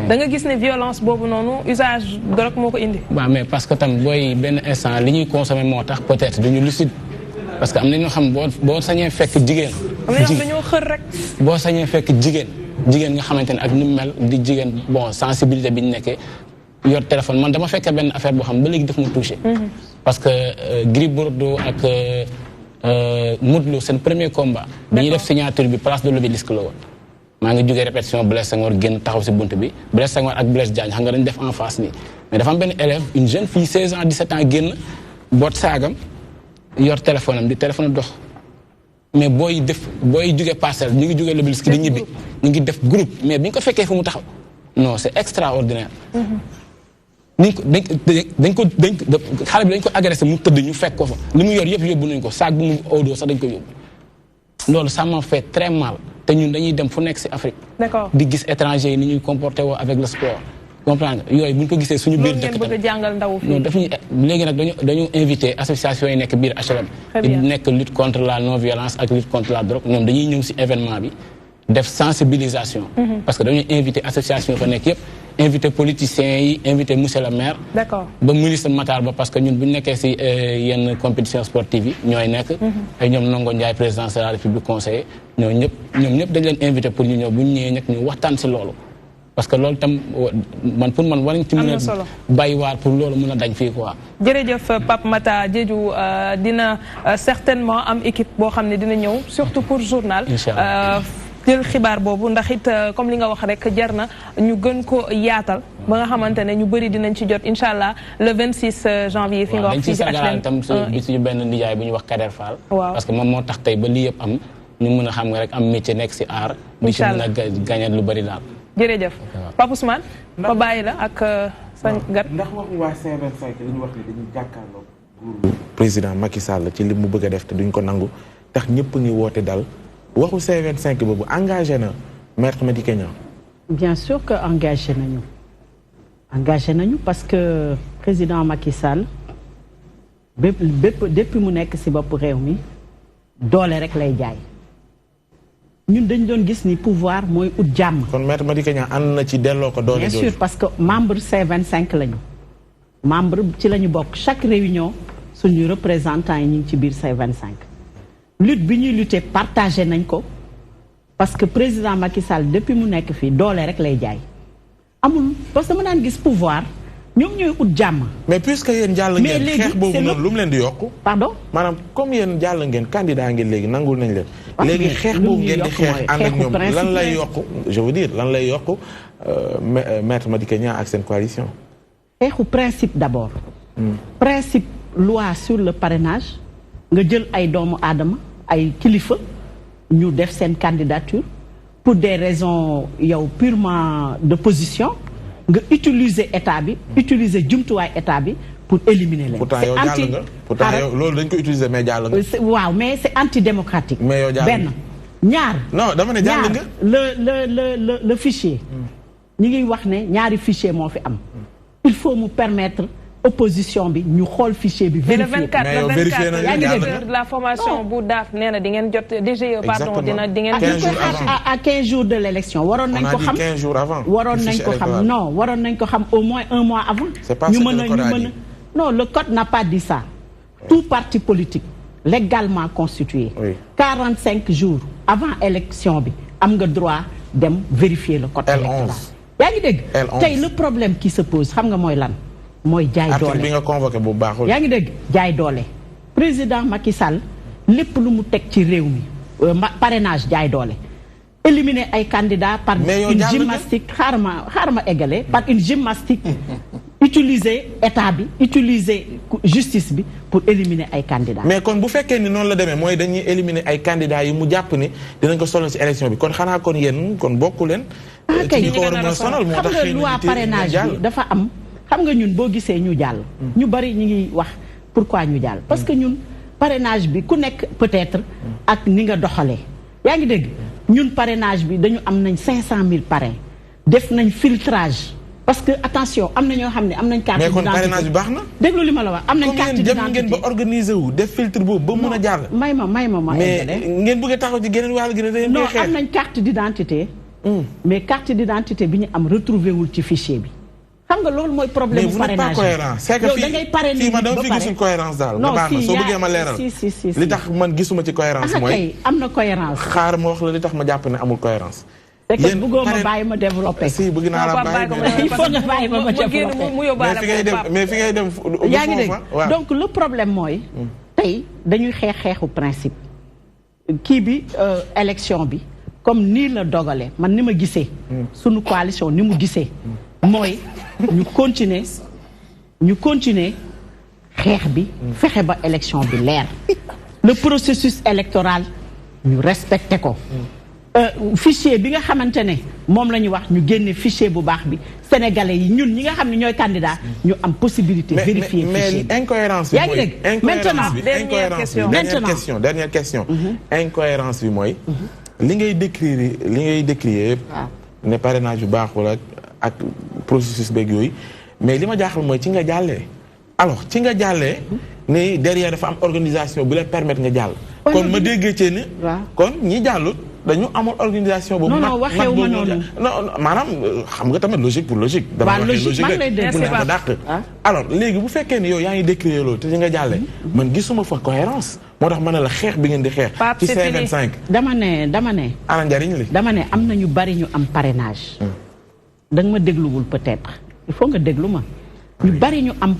da nga gis ne violence boobu noonu usage drogue moo ko indi. waaw mais parce que tam booy benn instant li ñuy consommer moo tax peut-être duñu lucide parce que am na ñoo xam boo sañee fekk jigéen dañoo xër rek. boo sañee fekk jigéen nga xamante ne ak ni mu mel di jigéen bon sensibilité bi ñu nekkee yor téléphone man dama fekkee benn affaire boo xam ba léegi daf ma touché. parce que Gris Bordeaux ak Modou Lo seen premier combat. bi ñuy def signature bi place de l'Obélisque la woon. maa ngi jógee répétition Blaise Senghor génn taxaw si bunt bi Blaise Senghor ak Blaise Diagne xam nga dañu def en face nii mais dafa am benn élève une jeune fille 16 ans 17 ans génn boot saagam yor téléphone am di téléphone dox mais booy jógee parcelle ñu ngi jógee l'Obélisque di ñibbi ñu ngi def groupe mais bi ñu ko fekkee fu mu taxaw non c'est extraordinaire. dañ ko xale bi dañ ko agressé mu tëdd ñu fekk ko fa li mu yor yëpp yóbbu nañ ko saag bu mu oodoo sax dañ ko yóbbu loolu ça m'a fait très mal te ñun dañuy dem fu nekk si Afrique. D'accord. di gis étranger yi ni ñuy comporté woo avec le sport comprendre nga yooyu bu ñu ko gisee suñu biir dëkk bëgg a jàngal ndaw fii. non daf ñu léegi nag dañu invité association yi nekk biir HLM. di nekk lutte contre la non violence ak lutte contre la drogue ñoom dañuy ñëw si événement bi def sensibilisation. parce que dañuy invité association yi fa nekk yëpp invité politiciens yi invité monsieur le maire. D'accord. ba ministre Matar Ba parce que ñun bu ñu nekkee si yenn compétition sportive yi ñooy nekk. ay ñoom Ndongo Ndiaye président de la République conseiller ñoom ñëpp dañ leen invité pour ñu ñëw bu ñu ñëwee nag ñu waxtaan si loolu. parce que loolu tam man pour man war nañ ci mën a bàyyiwaat pour loolu mën a dañ fii quoi. jërëjëf Pape Mata Diédhiou dina certainement am équipe boo xam ne dina ñëw surtout pour journal. jël xibaar boobu ndax it comme li nga wax rek jar na ñu gën ko yaatal ba nga xamante ne ñu bëri dinañ ci jot incha allah le 26 janvier. fi nga wax fii ci HLM tam bi suñu benn nijaay bu ñuy wax Kader Fall. waaw parce que moom moo tax tey ba lii yëpp am ñu mën a xam nga rek am métier nekk si aar. incha allah di ci mën a gagner lu bëri daal. jërëjëf Pape Ousmane. ma bàyyi la ak sa gat. ndax waxu waa C25 li ñu wax ni dañuy jàkkaarloo nguuru président Macky Sall ci li mu bëgg a def te duñ ko nangu tax ñëpp ngi woote dal waxu C25 boobu engagé na Maître Madické Niang. bien sûr que engagé nañu parce que président Macky Sall depuis mu nekk ci bopp réew mi doole rek lay jaay ñun dañ doon gis ni pouvoir mooy ut jàmm. kon Maître Madické Niang ànd na ci delloo ko doole. bien sûr parce que membre C25 lañu membre ci lañu bokk chaque réunion suñu représentants yi ñu ngi ci biir C25. lutte bi ñuy lutter partagé nañ ko parce que président Macky Sall depuis mu nekk fii doole rek lay jaay amul parce que dama daan gis pouvoir ñoom ñooy ut jàmm. mais puisque yéen jàll ngeen xeex boobu noonu lu mu leen di yokku. pardon maanaam comme yéen jàll ngeen candidat ngeen léegi nangul nañ leen. léegi xeex boobu ngeen di xeex ànd ak ñoom lan lay yokku je veux dire lan lay yokku Maître Madické Niang ak seen coalition. xeexu principe d'abord. principe loi sur le parrainage. nga jël ay doomu aadama ay kilifa ñu def seen candidature pour des raisons yow purement de position nga utiliser état bi utiliser jumtuwaay état bi pour éliminer leen. pourtant yow jàll nga pourtant yow loolu dañ ko utiliser mais jàll nga. waaw mais c'est antidémocratique. mais yow jàll benn ñaar. non dama ne jàll nga. le fichier. ñi ngi wax ne ñaari fichier moo fi am. il faut mu permettre. opposition bi ñu xool fichier bi. vérifier mais le 24 la formation bu daaf nee na di ngeen jot DGE pardon dina di ngeen. 15 jours avant à 15 jours de l'élection waroon nañ ko xam. 15 jours avant. waroon nañ ko xam non waroon nañ ko xam au moins un mois avant. c'est pas ce que le code a dit. non le code n'a pas dit ça. tout parti politique légalement constitué. 45 jours avant élection bi am nga droit dem vérifier le code électoral. yaa ngi dégg. tey le problème qui se pose xam nga mooy lan. mooy jaay doole article bi nga convoqué bu baaxul. yaa ngi dégg jaay doole président Macky Sall lépp lu mu teg ci réew mi parrainage jaay doole. éliminer ay candidats par une gymnastique xaaral ma eggale par une gymnastique. utiliser état bi utiliser justice bi pour éliminer ay candidats. mais kon bu fekkee ni noonu la demee mooy dañuy éliminer ay candidats yi mu jàpp ni dinañ ko sonal ci élection bi kon xanaa kon yéen kon bokku leen. ci ñi ko war a mën a sonal moo tax xëy na loi parrainage bi dafa am. xam nga ñun boo gisee ñu jàll. ñu bari ñu ngi wax pourquoi ñu jàll. parce que ñun parrainage bi ku nekk peut-être ak ni nga doxalee. yaa ngi dégg ñun parrainage bi dañu am nañ 500 000 parrains def nañ filtrage parce que attention am na ñoo xam ne am nañ. carte d'identité mais kon parrainage bi baax na. déglu li ma la wax am nañ carte d'identité comme ngeen ba organiser wu def filtre boobu ba mun a jàll. may ma mais ngeen bëgg a taxaw ci geneen wàll gi ne dañuy non am nañ carte d'identité. mais carte d'identité bi ñu am retrouvé wul ci fichier bi. xam nga loolu mooy problème bu parrainage. mais vous n'êtes pas cohérent. c'est que fii ma dama fi gisul cohérence daal. non fii soo bëggee ma leeral. li tax man gisuma ci cohérence mooy. am na cohérence. xaar ma wax la li tax ma jàpp ne amul cohérence. c'est que bëggoo ma bàyyi ma développé. si bëgg naa la bàyyi il faut nga bàyyi ma développé. mais fi ngay dem yaa ngi dégg donc le problème mooy. tey dañuy xeexu principe. kii bi élection bi comme nii la dogale man ni ma gisee. sunu coalition ni mu gisee. mooy ñu continuer xeex bi. fexe ba élection bi leer. le processus électoral ñu respecté ko. fichier bi nga xamante ne moom la ñu wax ñu génne fichier bu baax bi sénégalais yi ñun ñi nga xam ne ñooy candidat ñu am possibilité vérifier fichier bi. mais incohérence bi mooy maintenant dernière question. incohérence bi mooy. li ngay décrire yëpp. ne parrainage bu baaxul ak processus beeg yooyu mais li ma jaaxal mooy ci nga jàllee. alors ci nga jàllee. ne derrière dafa am organisation bu lay permettre nga jàll. kon ma déggee ci ne. kon ñi jàllut. dañu amul organisation boobu. non waxewu ma noonu. non maanaam xam nga tamit logique pour logique. dama waxee logique rek bu nekk dàq. alors léegi bu fekkee ne yow yaa ngi décrire loolu te ci nga jàllee. man gisuma fa cohérence moo tax ma ne la xeex bi ngeen di xeex. ci C25. dama ne. ana njariñ li. dama ne am na ñu bari ñu am parrainage. da nga ma dégluwul peut-être il faut nga déglu ma. ñu bari ñu am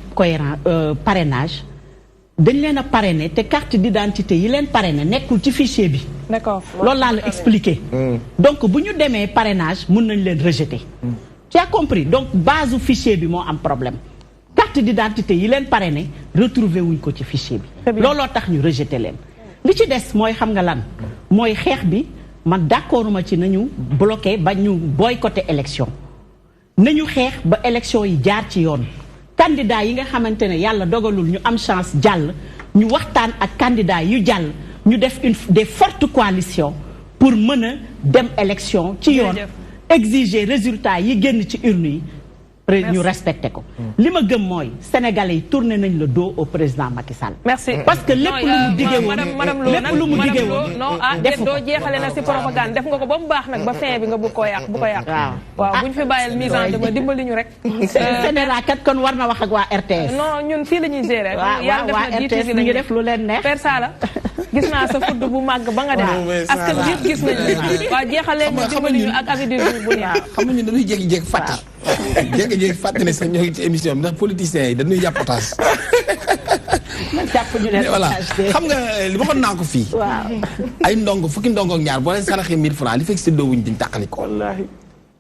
parrainage. dañ leen a parrainé te carte d'identité yi leen parrainé nekkul ci fichier bi. d'accord loolu laa la expliqué. donc bu ñu demee parrainage mun nañ leen rejeter. tu as compris donc base fichier bi moo am problème. carte d'identité yi leen parrainé retrouver wuñ ko ci fichier bi. looloo tax ñu rejeter leen. li ci des mooy xam nga lan mooy xeex bi man d'accorduma ci nañu bloqué ba ñu boycotter élection. nañu xeex ba élection yi jaar ci yoon. candidat yi nga xamante ne yàlla dogalul ñu am chance jàll ñu waxtaan ak candidat yu jàll ñu def des fortes coalitions pour mën a dem élection ci yoon exiger résultat yi génn ci urne yi ñu respecté ko li ma gëm mooy sénégalais yi tourné nañ le dos au président Macky Sall. merci parce que lépp lu mu diggee woon lépp lu mu diggee woon non doo jeexale na si propagande def nga ko ba mu baax nag ba fin bi nga bu ko yàq waaw bu ñu fi bàyyil mise en demeure dimbali ñu rek Sénégal kat kon war na wax ak waa RTS non ñun fii la ñuy gérer yàlla def na RTS ñu ngi def lu leen neex per sala gis naa sa fudd bu màgg ba nga def askan bi yëpp gis nañ waaw jeexalee ñu dimbali ñu ak avis du jour bu neex xam nga ñun dañuy jékki-jékki fàtte jékki-jékki fàtte ne sax ñoo ngi ci émission bi ndax politiciens yi dañuy jàpp otage voilà xam nga li waxoon naa ko fii ay ndongo fukki ndongo ak ñaar boo leen saraxee 1000 francs li fekk séddoo wuñ dañ tàqali ko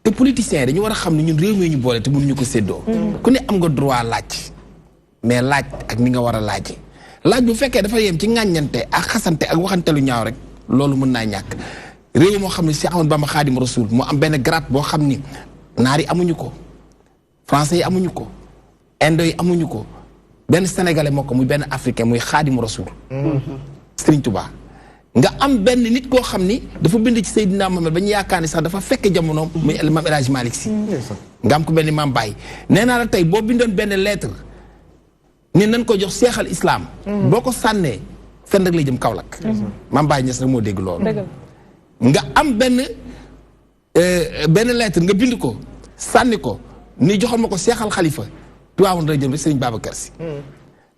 te politiciens yi dañu war a xam ne ñun réew mi ñu boole te mënuñu ko séddoo ku ne am nga droit laaj mais laaj ak ni nga war a laaje laaj bu fekkee dafa yem ci ŋàññante ak xasante ak waxante lu ñaaw rek loolu mën naa ñàkk réew moo xam ne Cheikh Ahmadou Bamba Khadim Rasoul moo am benn grade boo xam ni naar yi amuñu ko français yi amuñu ko indo yi amuñu ko benn sénégalais moo ko muy benn africain muy Khadim Rasoul Serigne Touba nga am benn nit koo xam ni dafa bind ci Seydina Mohamed ba ñu yaakaar ni sax dafa fekk jamonoom muy Maam El Hadji Malick Sy nga am ko benn Maam Baye nee naa la tey boo bindoon benn lettre ni nañ ko jox seexal islam boo ko sànnee fenn rek lay jëm Kaolack Maam Baye Niass rek moo dégg loolu nga am benn lettre nga bind ko sànni ko ni joxal ma ko seexal xalifa tuwaawoon rek jëm rek Serigne Babacar Sy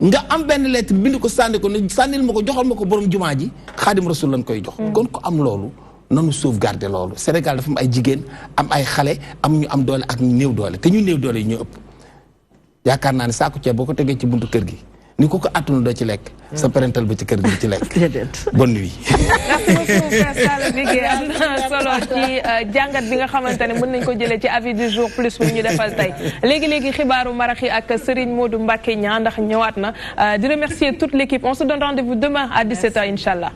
nga am benn lettre bind ko sànni ko ni sànnil ma ko joxal ma ko borom jumaa ji Xaadim Rasul lañ koy jox kon ko am loolu nanu sauvegarder loolu Sénégal dafa am ay jigéen am ay xale am ñu am doole ak ñu néew doole te ñu néew doole yi ñoo ëpp yaakaar naa ne saako ceeb boo ko tegee ci buntu kër gi ni ko ko attunu doo ci lekk sa parental ba ci kër gi ci lekk bonne nuit merci beaucoup Père Sala Bigué am na solo ci jàngat bi nga xamante ne mën nañ ko jëlee ci avis du jour plus bi ñu defal tey léegi-léegi xibaaru marax yi ak Serigne Modou Mbacké Niang ndax ñëwaat na di remercier toute l'équipe on se donne rendez-vous demain à 17h inchallah